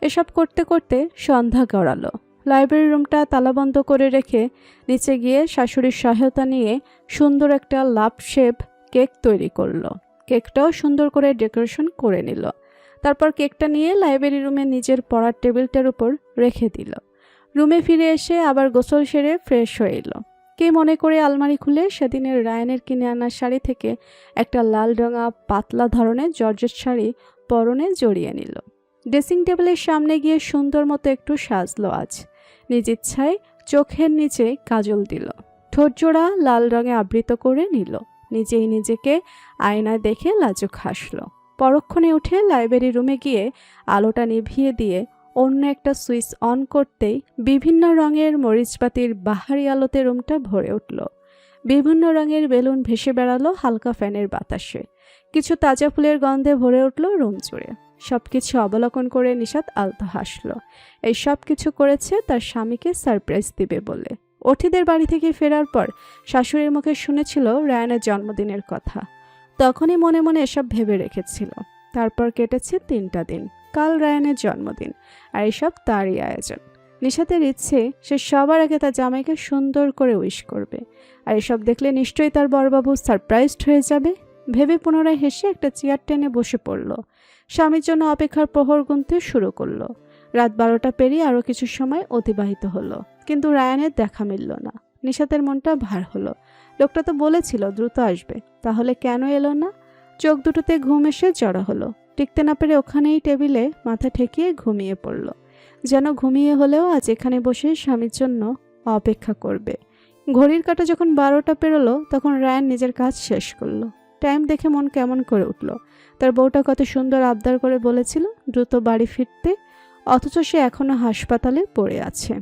এসব করতে করতে সন্ধ্যা গড়ালো। লাইব্রেরি রুমটা তালাবন্ধ করে রেখে নিচে গিয়ে শাশুড়ির সহায়তা নিয়ে সুন্দর একটা লাভ শেপ কেক তৈরি করলো। কেকটাও সুন্দর করে ডেকোরেশন করে নিল। তারপর কেকটা নিয়ে লাইব্রেরি রুমে নিজের পড়ার টেবিলটার উপর রেখে দিল। রুমে ফিরে এসে আবার গোসল সেরে ফ্রেশ হয়ে এলো। কে মনে করে আলমারি খুলে সেদিনের রায়ানের কিনে আনা শাড়ি থেকে একটা লাল রঙা পাতলা ধরনের জর্জেট শাড়ি পরনে জড়িয়ে নিল। ড্রেসিং টেবিলের সামনে গিয়ে সুন্দর মতো একটু সাজলো আজ। নিজ ইচ্ছায় চোখের নিচে কাজল দিল, ঠোঁট জোড়া লাল রঙে আবৃত করে নিল। নিজেই নিজেকে আয়নায় দেখে লাজুক হাসলো। পরক্ষণে উঠে লাইব্রেরি রুমে গিয়ে আলোটা নিভিয়ে দিয়ে অন্য একটা সুইচ অন করতেই বিভিন্ন রঙের মরিচবাতির বাহারি আলোতে রুমটা ভরে উঠল। বিভিন্ন রঙের বেলুন ভেসে বেড়ালো হালকা ফ্যানের বাতাসে। কিছু তাজা ফুলের গন্ধে ভরে উঠল রুম জুড়ে। সবকিছু অবলোকন করে নিশাত আলতো হাসলো। এই সব কিছু করেছে তার স্বামীকে সারপ্রাইজ দিবে বলে। অতিথিদের বাড়ি থেকে ফেরার পর শাশুড়ির মুখে শুনেছিল রায়ানের জন্মদিনের কথা। তখনই মনে মনে এসব ভেবে রেখেছিল। তারপর কেটেছে 3টা দিন। কাল রায়ানের জন্মদিন, আর এসব তারই আয়োজন। নিশাতের ইচ্ছে সে সবার আগে তার জামাইকে সুন্দর করে উইশ করবে, আর এসব দেখলে নিশ্চয়ই তার বড়বাবু সারপ্রাইজড হয়ে যাবে ভেবে পুনরায় হেসে একটা চেয়ার টেনে বসে পড়ল। স্বামীর জন্য অপেক্ষার প্রহর গুনতে শুরু করলো। রাত 12টা পেরিয়ে আরও কিছু সময় অতিবাহিত হলো, কিন্তু রায়ানের দেখা মিলল না। নিশাতের মনটা ভার হলো। লোকটা তো বলেছিল দ্রুত আসবে, তাহলে কেন এলো না? চোখ দুটোতে ঘুম এসে জড়ো হলো। টিকতে না পেরে ওখানেই টেবিলে মাথা ঠেকিয়ে ঘুমিয়ে পড়ল। যেন ঘুমিয়ে হলেও আজ এখানে বসে স্বামীর জন্য অপেক্ষা করবে। ঘড়ির কাঁটা যখন 12টা পেরোলো তখন রায়ান নিজের কাজ শেষ করলো। টাইম দেখে মন কেমন করে উঠল। তার বউটা কত সুন্দর আবদার করে বলেছিল দ্রুত বাড়ি ফিরতে, অথচ সে এখনো হাসপাতালে পড়ে আছে।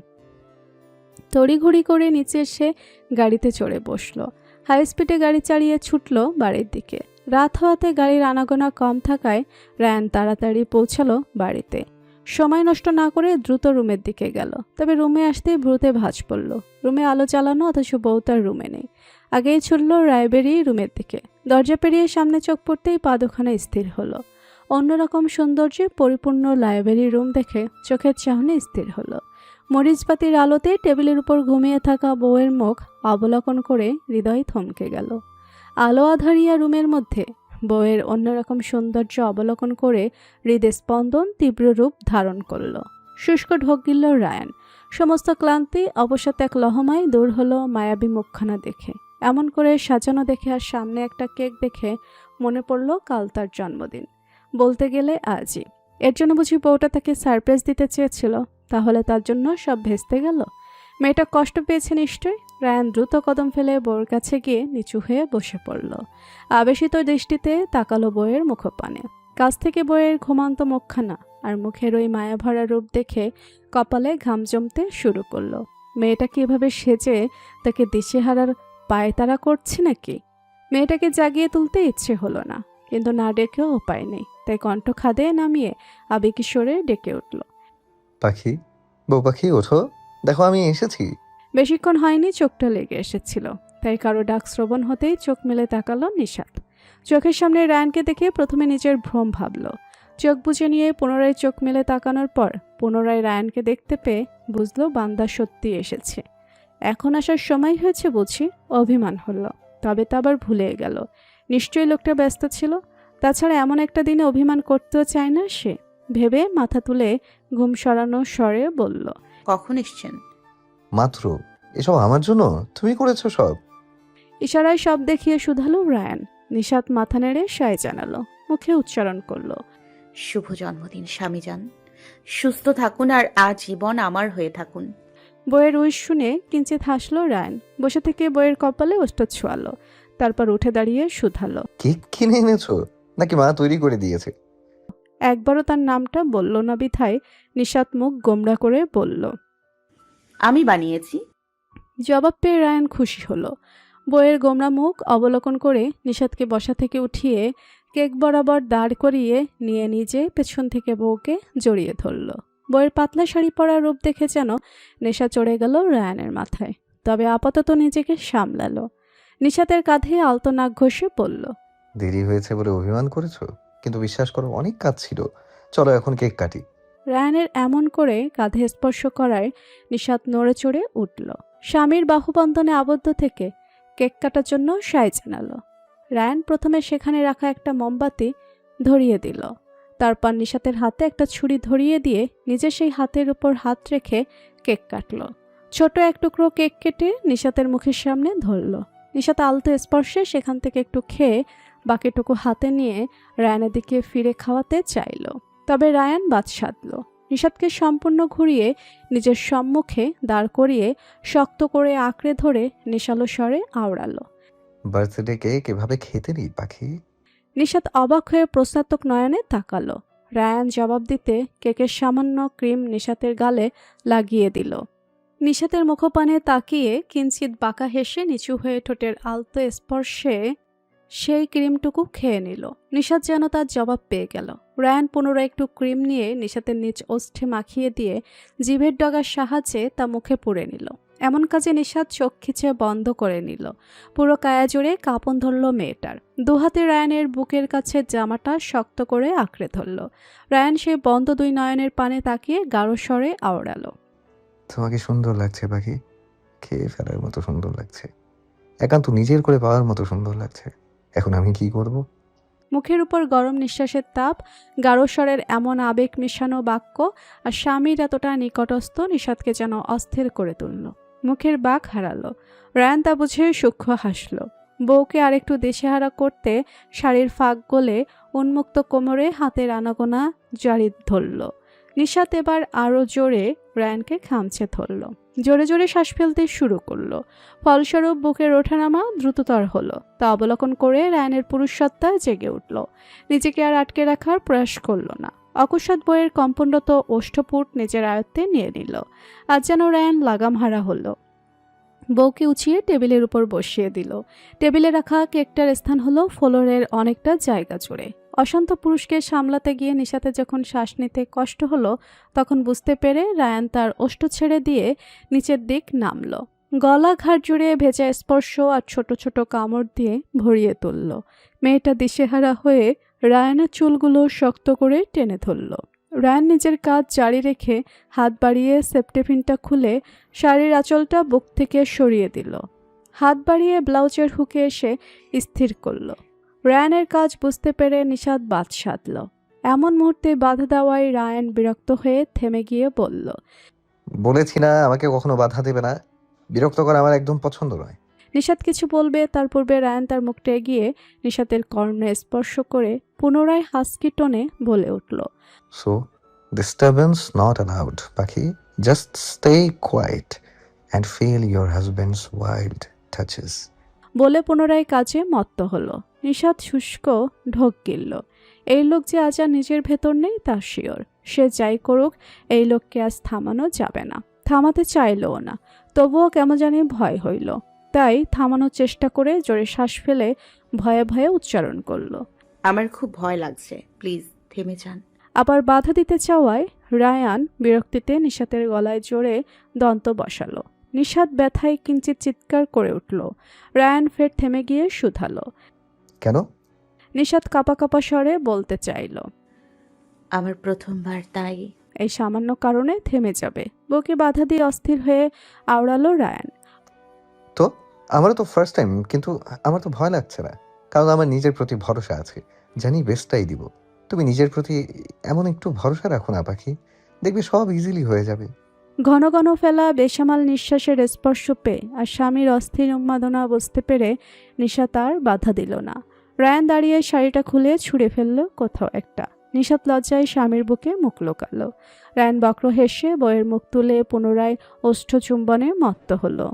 তড়িঘড়ি করে নিচে এসে গাড়িতে চড়ে বসলো। হাই স্পিডে গাড়ি চালিয়ে ছুটলো বাড়ির দিকে। রাত হওয়াতে গাড়ির আনাগোনা কম থাকায় রায়ান তাড়াতাড়ি পৌঁছালো বাড়িতে। সময় নষ্ট না করে দ্রুত রুমের দিকে গেল। তবে রুমে আসতেই ভ্রুতে ভাঁজ পড়ল। রুমে আলো জ্বালানো, অথচ বউ তার রুমে নেই। আগেই ছুটল লাইব্রেরি রুমের দিকে। দরজা পেরিয়ে সামনে চোখ পড়তেই পা দুখানা স্থির হলো। অন্যরকম সৌন্দর্যে পরিপূর্ণ লাইব্রেরি রুম দেখে চোখের চাহনি স্থির হলো। মরিচবাতির আলোতে টেবিলের উপর ঘুমিয়ে থাকা বউয়ের মুখ অবলোকন করে হৃদয় থমকে গেল। আলো আধারিয়া রুমের মধ্যে বউয়ের অন্যরকম সৌন্দর্য অবলোকন করে হৃদয় স্পন্দন তীব্র রূপ ধারণ করল। শুষ্ক ঢোক গিলল রায়ান। সমস্ত ক্লান্তি অবসাদ এক লহমায় দূর হলো মায়াবী মুখখানা দেখে। এমন করে সাজানো দেখে আর সামনে একটা কেক দেখে মনে পড়ল কাল তার জন্মদিন, বলতে গেলে আজই। এর জন্য বুঝি বউটা তাকে সারপ্রাইজ দিতে চেয়েছিল, তাহলে তার জন্য সব ভেস্তে গেল। মেয়েটা কষ্ট পেয়েছে নিশ্চয়। রায়ান দ্রুত কদম ফেলে বউয়ের কাছে গিয়ে নিচু হয়ে বসে পড়ল। আবেশিত দৃষ্টিতে তাকালো বউয়ের মুখপানে। কাছ থেকে বউয়ের ঘুমান্ত মুখখানা আর মুখের ওই মায়াভরা রূপ দেখে কপালে ঘাম জমতে শুরু করলো। মেয়েটা কি এভাবে সেজে তাকে দিশেহারার পায়তারা করছে নাকি? মেয়েটাকে জাগিয়ে তুলতে ইচ্ছে হলো না, কিন্তু না ডেকেও উপায় নেই। তাই কণ্ঠ খাদে নামিয়ে আবেগিশোরে ডেকে উঠল, পাখি, বউ পাখি ওঠো, দেখো আমি এসেছি। বেশিক্ষণ হয়নি, চোখটা লেগে এসেছিল। তাই কারো ডাক শ্রবণ হতেই চোখ মেলে তাকালো নিশাত। চোখের সামনে রায়ানকে দেখে প্রথমে নিজের ভ্রম ভাবল। চোখ বুজে নিয়ে পুনরায় চোখ মেলে তাকানোর পর পুনরায় রায়ানকে দেখতে পেয়ে বুঝলো বান্দা সত্যি এসেছে। এখন আসার সময় হয়েছে বুঝি। অভিমান হলো, তবে তা আবার ভুলে গেল। নিশ্চয়ই লোকটা ব্যস্ত ছিল। তাছাড়া এমন একটা দিনে অভিমান করতেও চায় না সে। ভেবে মাথা তুলে ঘুম সরানো স্বরে বলল, কখন এসছেন? মাত্র। এসব আমার জন্য? তুমি করেছো সব? ইশারায় সব দেখিয়ে শুধালো রায়ান। নিশাত মাথা নেড়ে সায় জানালো, মুখে উচ্চারণ করলো, শুভ জন্মদিন স্বামীজান। সুস্থ থাকুন আর আজীবন আমার হয়ে থাকুন। বইয়ের উইশ শুনে কিঞ্চিত হাসলো রায়ান। বসে থেকে বইয়ের কপালে ওষ্ঠ ছোঁয়ালো। তারপর উঠে দাঁড়িয়ে শুধালো, কেক কিনে এনেছো নাকি মা তৈরি করে দিয়েছে? একবারও তার নামটা বলল না বিধায় নিশাত মুখ গোমড়া করে বলল, আমি বানিয়েছি। জবাব পেয়ে রায়ান খুশি হলো। বইয়ের গোমড়া মুখ অবলোকন করে নিশাতকে বসা থেকে উঠিয়ে কেক বরাবর দাঁড় করিয়ে নিয়ে নিজে পেছন থেকে বউকে জড়িয়ে ধরল। বইয়ের পাতলা শাড়ি পরা রূপ দেখে যেন নেশা চড়ে গেল রায়ানের মাথায়। তবে আপাতত নিজেকে সামলালো। নিশাতের কাঁধে আলতো নাক ঘষে পড়ল, দেরি হয়েছে বলে অভিমান করেছো, কিন্তু বিশ্বাস করো অনেক কাজ ছিল। চলো এখন কেক কাটি। রায়ানের এমন করে কাঁধে স্পর্শ করায় নিশাত নড়ে চড়ে উঠল। স্বামীর বাহুবন্ধনে আবদ্ধ থেকে কেক কাটার জন্য সায় জানালো। রায়ান প্রথমে সেখানে রাখা একটা মোমবাতি ধরিয়ে দিল। তারপর নিশাতের হাতে একটা ছুরি ধরিয়ে দিয়ে নিজে সেই হাতের উপর হাত রেখে কেক কাটলো। ছোট এক টুকরো কেক কেটে নিশাতের মুখের সামনে ধরলো। নিশাত আলতো স্পর্শে সেখান থেকে একটু খেয়ে বাকিটুকু হাতে নিয়ে রায়ানের দিকে ফিরে খাওয়াতে চাইল। তবে রায়ান বাদ সাধল। নিশাতকে সম্পূর্ণ ঘুরিয়ে নিজের সম্মুখে দাঁড় করিয়ে শক্ত করে আঁকড়ে ধরে নেশালো স্বরে আওড়ালো। বার্থডে কেক এভাবে খেতে নেই পাখি। নিশাত অবাক হয়ে প্রশ্নাত্মক নয়নে তাকালো। রায়ান জবাব দিতে কেকের সামান্য ক্রিম নিশাতের গালে লাগিয়ে দিল। নিশাতের মুখপানে তাকিয়ে কিঞ্চিত বাঁকা হেসে নিচু হয়ে ঠোঁটের আলতো স্পর্শে সেই ক্রিমটুকু খেয়ে নিল। নিশাত যেন তার জবাব পেয়ে গেল। রায়ান পুনরায় একটু ক্রিম নিয়ে নিশাতের নিচ ওষ্ঠে মাখিয়ে দিয়ে জিভের ডগার সাহায্যে তা মুখে পুরে নিল। এমন কাজে নিশাত চোখ খিচে বন্ধ করে নিল। পুরো কায়া জুড়ে কাঁপন ধরল মেয়েটার। দুহাতে রায়ানের বুকের কাছে জামাটা শক্ত করে আঁকড়ে ধরল। রায়ান সেই বন্ধ দুই নয়নের পানে তাকিয়ে গাঢ় স্বরে আওড়ালো। তোমাকে সুন্দর লাগছে পাখি, খেয়ে ফেলার মতো সুন্দর লাগছে, একান্ত নিজের করে পাওয়ার মতো সুন্দর লাগছে। এখন আমি কি করব? মুখের উপর গরম নিঃশ্বাসের তাপ, গাঢ় স্বরের এমন আবেগ মেশানো বাক্য আর স্বামীর এতটা নিকটস্থ নিশাতকে যেন অস্থির করে তুলল। মুখের বাঁক হারালো। রায়ান তা বুঝে সূক্ষ্ম হাসল। বউকে আরেকটু দেশেহারা করতে শাড়ির ফাঁক গলে উন্মুক্ত কোমরে হাতের আনাগোনা জারি ধরল। নিশাত এবার আরও জোরে রায়ানকে খামচে ধরল। জোরে জোরে শ্বাস ফেলতে শুরু করলো। ফলস্বরূপ বুকের ওঠানামা দ্রুততর হলো। তা অবলোকন করে রায়ানের পুরুষসত্তা জেগে উঠল। নিজেকে আর আটকে রাখার প্রয়াস করল না। অকস্মাৎ বইয়ের কম্পনরত ওষ্ঠপুট নিজের আয়ত্তে নিয়ে নিল। আজ যেন রায়ান লাগামহারা হলো। বউকে উঠিয়ে টেবিলের উপর বসিয়ে দিল। টেবিলে রাখা কেকটার স্থান হলো ফ্লোরের অনেকটা জায়গা জুড়ে। অশান্ত পুরুষকে সামলাতে গিয়ে নিশাতে যখন শ্বাস নিতে কষ্ট হলো, তখন বুঝতে পেরে রায়ান তার ওষ্ঠ ছেড়ে দিয়ে নিচের দিক নামল। গলা ঘাড় জুড়ে ভেজা স্পর্শ আর ছোট ছোট কামড় দিয়ে ভরিয়ে তুলল। মেয়েটা দিশেহারা হয়ে রায়ানের চুলগুলো শক্ত করে টেনে ধরল। রায়ান নিজের কাজ জারি রেখে হাত বাড়িয়ে সেপ্টেপিনটা খুলে শাড়ির আঁচলটা বুক থেকে সরিয়ে দিল। হাত বাড়িয়ে ব্লাউজের হুকে এসে স্থির করল। রায়ানের কাজ বুঝতে পেরে নিশাত বাদ সাধল। এমন মুহূর্তে বাধা দেওয়ায় রায়ান বিরক্ত হয়ে থেমে গিয়ে বলল, বলেছি না আমাকে কখনো বাধা দেবে না, বিরক্ত করা আমার একদম পছন্দ নয়। নিশাত কিছু বলবে তার পূর্বে রায়ান তার মুখটা এগিয়ে নিশাতের কর্ণে স্পর্শ করে পুনরায় হাস্কি টোনে বলে উঠল, সো ডিস্টারবেন্স নট অ্যালাউড পাখি, just stay quiet and feel your husband's wild touches. বলে পুনরায় কাজে মত্ত হলো। নিশাত শুষ্ক ঢোক গিলল। এই লোক যে আজ আর নিজের ভেতর নেই তা শিওর। সে যাই করুক, এই লোককে আজ থামানো যাবে না। থামাতে চাইলও না, তবুও কেমন জানি ভয় হইল। তাই থামানোর চেষ্টা করে জোরে শ্বাস ফেলে ভয়ে ভয়ে উচ্চারণ করল, আমার খুব ভয় লাগছে, প্লিজ থেমে যান। আবার বাধা দিতে চাওয়ায় রায়ান বিরক্তিতে নিশাতের গলায় জোরে দন্ত বসালো। নিশাত ব্যথায় কিঞ্চিত চিৎকার করে উঠল। রায়ান ফের থেমে গিয়ে শুধালো। কেন? নিশাত কাঁপা কাঁপা স্বরে বলতে চাইল, আমার প্রথমবার, তাই। এই সামান্য কারণে থেমে যাবে। বউকে বাধা দিয়ে অস্থির হয়ে আওড়ালো রায়ান। তো আমারও তো ফার্স্ট টাইম, কিন্তু আমার তো ভয় লাগছে না, কারণ আমার নিজের প্রতি ভরসা আছে, জানি বেস্টটাই দিব। তুমি নিজের প্রতি এমন একটু ভরসা রাখো না পাখি, দেখবে সব ইজিলি হয়ে যাবে। ঘন ঘন ফেলা বেসামাল নিঃশ্বাসের স্পর্শ পেয়ে আর স্বামীর অস্থির উন্মাদনা বুঝতে পেরে নিশাত আর বাধা দিল না। রায়ান দাঁড়িয়ে শাড়িটা খুলে ছুঁড়ে ফেলল কোথাও একটা। নিশাত লজ্জায় স্বামীর বুকে মুখ লোকালো। রায়ান বক্র হেসে বইয়ের মুখ তুলে পুনরায় ওষ্ঠ চুম্বনে মত্ত হলো।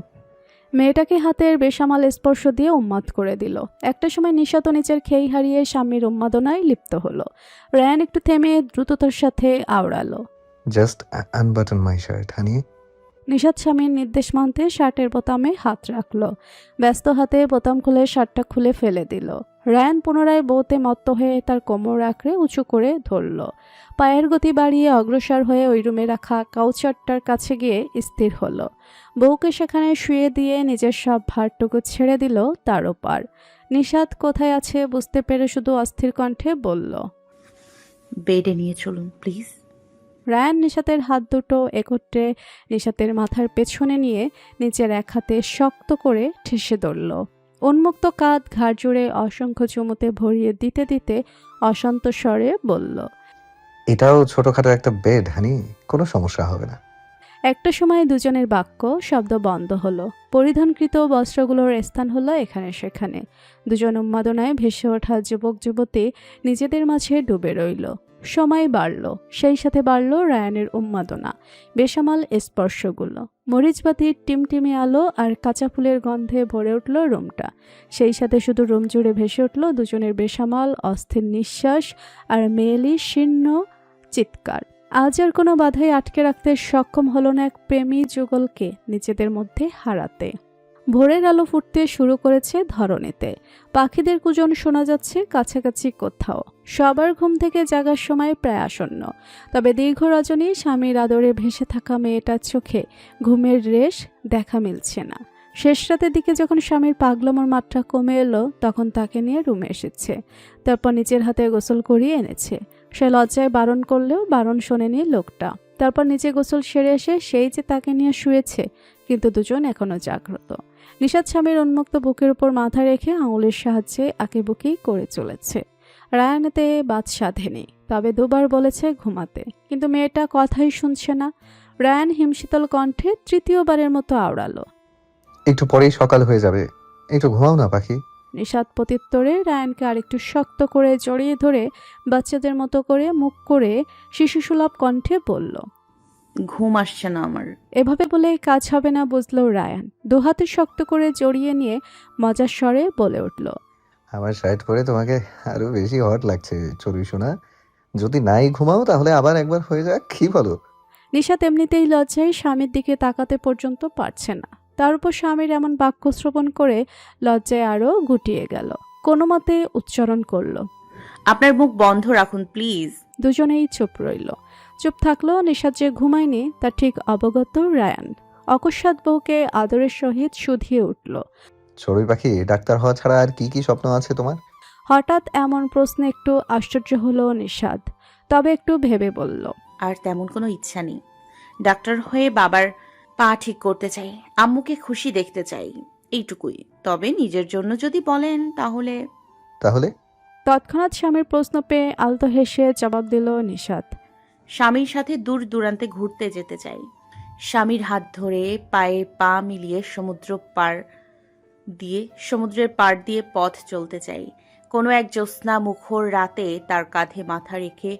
মেয়েটাকে হাতের বেসামাল স্পর্শ দিয়ে উন্মাদ করে দিল। একটা সময় নিশাত নিজের খেই হারিয়ে স্বামীর উন্মাদনায় লিপ্ত হলো। রায়ান একটু থেমে দ্রুততার সাথে আওড়ালো, জাস্ট আনবাটন মাই শার্ট হানি। নিশাত স্বামীর নির্দেশ মানতে শার্টের বোতামে হাত রাখল। ব্যস্ত হাতে বোতাম খুলে শার্টটা খুলে ফেলে দিল। রায়ান পুনরায় বউতে মত্ত হয়ে তার কোমর আঁকড়ে উঁচু করে ধরল। পায়ের গতি বাড়িয়ে অগ্রসর হয়ে ওই রুমে রাখা কাউচারটার কাছে গিয়ে স্থির হলো। বউকে সেখানে শুয়ে দিয়ে নিজের সব ভারটুকু ছেড়ে দিল তার ওপার। নিশাত কোথায় আছে বুঝতে পেরে শুধু অস্থির কণ্ঠে বলল, বেডে নিয়ে চলুন প্লিজ। রায়ান নিশাতের হাত দুটো একত্রে নিশাতের মাথার পেছনে নিয়ে নিচের এক হাতে শক্ত করে ঠেসে ধরল। উন্মুক্ত কাঁধ ঘাড় জুড়ে অসংখ্য চুমুতে ভরিয়ে দিতে দিতে অশান্ত স্বরে বলল, এটাও ছোটখাটো একটা বেড হানি, কোনো সমস্যা হবে না। একটা সময় দুজনের বাক্য শব্দ বন্ধ হলো। পরিধানকৃত বস্ত্রগুলোর স্থান হলো এখানে সেখানে। দুজন উন্মাদনায় ভেসে ওঠা যুবক যুবতী নিজেদের মাঝে ডুবে রইল। সময় বাড়ল, সেই সাথে বাড়ল রায়ানের উন্মাদনা, বেসামাল স্পর্শগুলো। মরিচবাতির টিমটিমি আলো আর কাঁচা ফুলের গন্ধে ভরে উঠল রুমটা। সেই সাথে শুধু রুম জুড়ে ভেসে উঠল দুজনের বেসামাল অস্থির নিঃশ্বাস আর মেয়েলি শীর্ণ চিৎকার। আজ আর কোনো বাধাই আটকে রাখতে সক্ষম হলো না এক প্রেমী যুগলকে নিজেদের মধ্যে হারাতে। ভোরের আলো ফুটতে শুরু করেছে ধরণীতে। পাখিদের কুজন শোনা যাচ্ছে কাছাকাছি কোথাও। সবার ঘুম থেকে জাগার সময় প্রায় আসন্ন। তবে দীর্ঘ রজনী স্বামীর আদরে ভেসে থাকা মেয়েটার চোখে ঘুমের রেশ দেখা মিলছে না। শেষ রাতের দিকে যখন স্বামীর পাগলামোর মাত্রা কমে এলো, তখন তাকে নিয়ে রুমে এসেছে। তারপর নিজের হাতে গোসল করিয়ে এনেছে। সে লজ্জায় বারণ করলেও বারণ শোনেনি লোকটা। তারপর নিজে গোসল সেরে এসে সেই যে তাকে নিয়ে শুয়েছে, কিন্তু দুজন এখনো জাগ্রত। নিশাদ স্বামীর উন্মুক্ত বুকের উপর মাথা রেখে আঙুলের সাহায্যে আঁকিবুকি করে চলেছে। রায়ানেতে বাদ সাধেনি, তবে দুবার বলেছে ঘুমাতে, কিন্তু মেয়েটা কথাই শুনছে না। রায়ান হিমশীতল কণ্ঠে তৃতীয়বারের মতো আওড়ালো, একটু পরেই সকাল হয়ে যাবে, একটু ঘুমাও না পাখি। নিশাদ প্রত্যুত্তরে রায়ানকে আরেকটু শক্ত করে জড়িয়ে ধরে বাচ্চাদের মতো করে মুখ করে শিশুসুলভ কণ্ঠে বলল, ঘুম আসছে না আমার। এভাবে বলে কাজ হবে না বুঝলো রায়ান। দুহাতে শক্ত করে জড়িয়ে নিয়ে মজার স্বরে বলে উঠল, আমার শার্ট পরে তোমাকে আরো বেশি হট লাগছে চড়ুই শোনা। যদি নাই ঘুমাও তাহলে আবার একবার হয়ে যাক, কি বলো? নিশাত এমনিতেই লজ্জায় স্বামীর দিকে তাকাতে পর্যন্ত পারছে না। তার উপর স্বামীর এমন বাক্য শ্রবণ করে লজ্জায় আরও গুটিয়ে গেল। কোনো মতে উচ্চারণ করল, আপনার মুখ বন্ধ রাখুন প্লিজ। দুজনেই চুপ রইল। চুপ থাকলেও নিশাত যে ঘুমায়নি তা ঠিক অবগত রায়ান। অকস্মাৎ বউকে আদরের সহিত শুধিয়ে উঠল। চড়ুই পাখি, ডাক্তার হওয়া ছাড়া আর কি কি স্বপ্ন আছে তোমার? হঠাৎ এমন প্রশ্নে একটু আশ্চর্য হলো নিশাদ, তবে একটু ভেবে বলল, আর তেমন কোনো ইচ্ছা নেই। ডাক্তার হয়ে বাবার পা ঠিক করতে চাই, আম্মুকে খুশি দেখতে চাই, এইটুকুই। তবে নিজের জন্য যদি বলেন তাহলে তাহলে? তৎক্ষণাৎ স্বামীর প্রশ্ন পেয়ে আলতো হেসে জবাব দিল নিশাদ, স্বামীর সাথে দূর দূরান্তে ঘুরতে যেতে চাই। স্বামীর হাত ধরে পায়ে পা মিলিয়ে সমুদ্রের পাড় দিয়ে পথ চলতে চাই। কোনো এক জ্যোৎস্না মুখর রাতে তার কাঁধে মাথা রেখে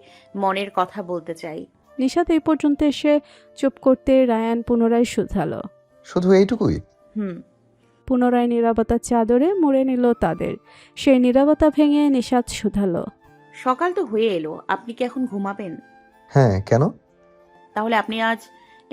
মনের কথা বলতে চাই। নিশাদ এই পর্যন্ত এসে চুপ করতে রায়ান পুনরায় শুধালো, শুধু এইটুকুই? হুম। পুনরায় নীরবতার চাদরে মুড়ে নিল তাদের। সেই নীরবতা ভেঙে নিশাদ শুধালো, সকাল তো হয়ে এলো, আপনি কি এখন ঘুমাবেন? হ্যাঁ, কেন? তাহলে আপনি আজ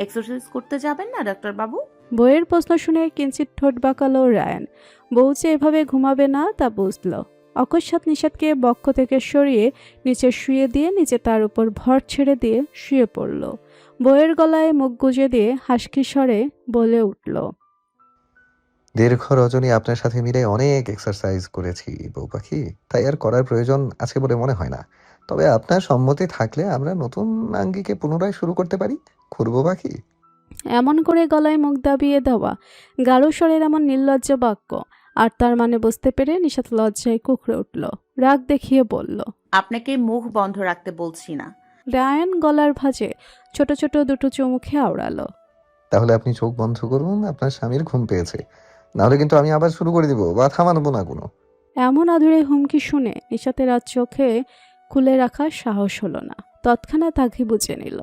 এক্সারসাইজ করতে যাবেন না ডাক্তার বাবু? বউয়ের প্রশ্ন শুনে কিঞ্চিত ঠোঁট বাঁকালো রায়ান। বউ যে এভাবে ঘুমাবে না তা বুঝল। অকস্মাৎ নিশাদকে বক্ষ থেকে সরিয়ে নিচে শুয়ে দিয়ে নিচে তার উপর ভর ছেড়ে দিয়ে শুয়ে পড়ল। বউয়ের গলায় মুখ গুজে দিয়ে হাসকি স্বরে বলে উঠল, দীর্ঘ রজনী আপনার সাথে মিলে অনেক এক্সারসাইজ করেছি বউ পাখি, তাই আর করার প্রয়োজন আছে বলে মনে হয় না। তবে আপনার সম্মতি থাকলে আমরা নতুন আঙ্গিকে পুনরায় শুরু করতে পারি, খুরবো পাখি। এমন করে গলায় মুখ দাবিয়ে দেওয়া গাঢ় স্বরের এমন নির্লজ্জ বাক্য আর তার মানে বুঝতে পেরে নিশাত লজ্জায় কুঁকড়ে উঠল। রাগ দেখিয়ে বলল, আপনাকে মুখ বন্ধ রাখতে বলছি না। রায়ান গলার ভাঁজে ছোট ছোট দুটো চুমুখে আওড়ালো, তাহলে আপনি চোখ বন্ধ করুন, আপনার স্বামীর ঘুম পেয়েছে, নাহলে কিন্তু আমি আবার শুরু করে দিব বা থামানবো না কোনো। এমন আদুরে হুমকি শুনে নিশাতের আর চোখে খুলে রাখার সাহস হলো না। তৎক্ষণাৎ আঁখি বুঝে নিল।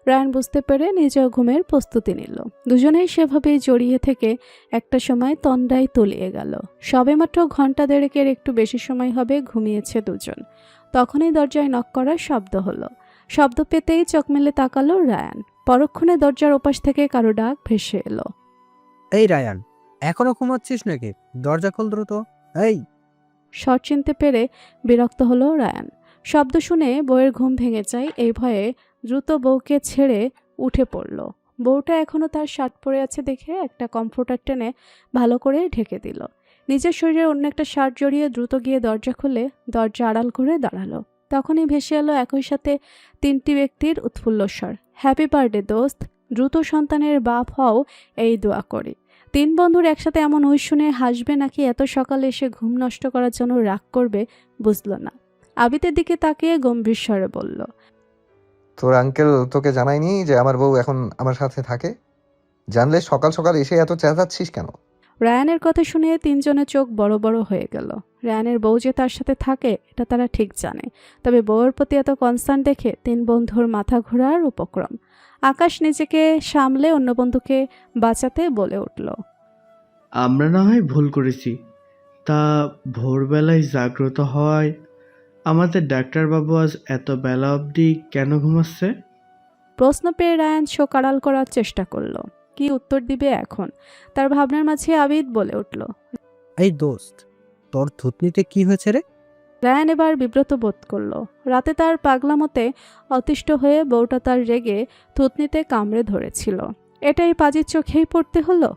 রায়ান বুঝতে পেরে নিজেও ঘুমের প্রস্তুতি নিল। দুজনেই সেভাবেই জড়িয়ে থেকে একটা সময় তন্দ্রায় তলিয়ে গেল। সবেমাত্র ঘন্টা দেড়েকের একটু বেশি সময় হবে ঘুমিয়েছে দুজন। তখনই দরজায় নক করার শব্দ হলো। শব্দ পেতেই চোখ মেলে তাকালো রায়ান। পরক্ষণে দরজার ওপাশ থেকে কারো ডাক ভেসে এলো, এই রায়ান, এখনো ঘুমাচ্ছিস নাকি? দরজা খোল দ্রুত। এই! স্বর চিনতে পেরে বিরক্ত হলো রায়ান। শব্দ শুনে বউয়ের ঘুম ভেঙে যায় এই ভয়ে দ্রুত বউকে ছেড়ে উঠে পড়ল। বউটা এখনো তার শার্ট পরে আছে দেখে একটা কমফোর্টার টেনে ভালো করে ঢেকে দিল। নিজের শরীরে অন্য একটা শার্ট জড়িয়ে দ্রুত গিয়ে দরজা খুলে দরজা আড়াল করে দাঁড়ালো। তখনই ভেসে এলো একই সাথে তিনটি ব্যক্তির উৎফুল্ল স্বর, হ্যাপি বার্থডে দোস্ত, দ্রুত সন্তানের বাপ হও এই দোয়া করি। তিন বন্ধুর একসাথে এমন ওই শুনে হাসবে নাকি এত সকালে এসে ঘুম নষ্ট করার জন্য রাগ করবে বুঝল না। আবিতের দিকে তাকিয়ে গম্ভীর স্বরে বলল, তোর আঙ্কেল তোকে জানায়নি যে আমার বউ এখন আমার সাথে থাকে? জানলে সকাল সকাল এসে এত চেঁচাচ্ছিস কেন? রায়ানের কথা শুনে তিনজনের চোখ বড় বড় হয়ে গেল। রায়ানের বউ যে তার সাথে থাকে এটা তারা ঠিক জানে, তবে বউয়ের প্রতি এত কনসার্ন দেখে তিন বন্ধুর মাথা ঘোরার উপক্রম। আকাশ নিজেকে সামলে অন্য বন্ধুকে বাঁচাতে বলে উঠল, আমরা না হয় ভুল করেছি, তা ভোরবেলায় জাগ্রত হওয়ায় আমাদের ডাক্তারবাবু আজ এত বেলা অবধি কেন ঘুমাচ্ছে? প্রশ্ন পেয়ে রায়ান শোক আড়াল করার চেষ্টা করলো। কি উত্তর দিবে এখন? তার ভাবনার মাঝে আবিদ বলে উঠল, এই দোস্ত, তোর থুতনিতে কি হয়েছে রে? রায়ান এবার বিব্রত বোধ করলো। রাতে তার পাগলামতে অতিষ্ঠ হয়ে বউটা তার রেগে থুতনিতে কামড়ে ধরেছিল, এটাই পাজির চোখেই পড়তে হলো।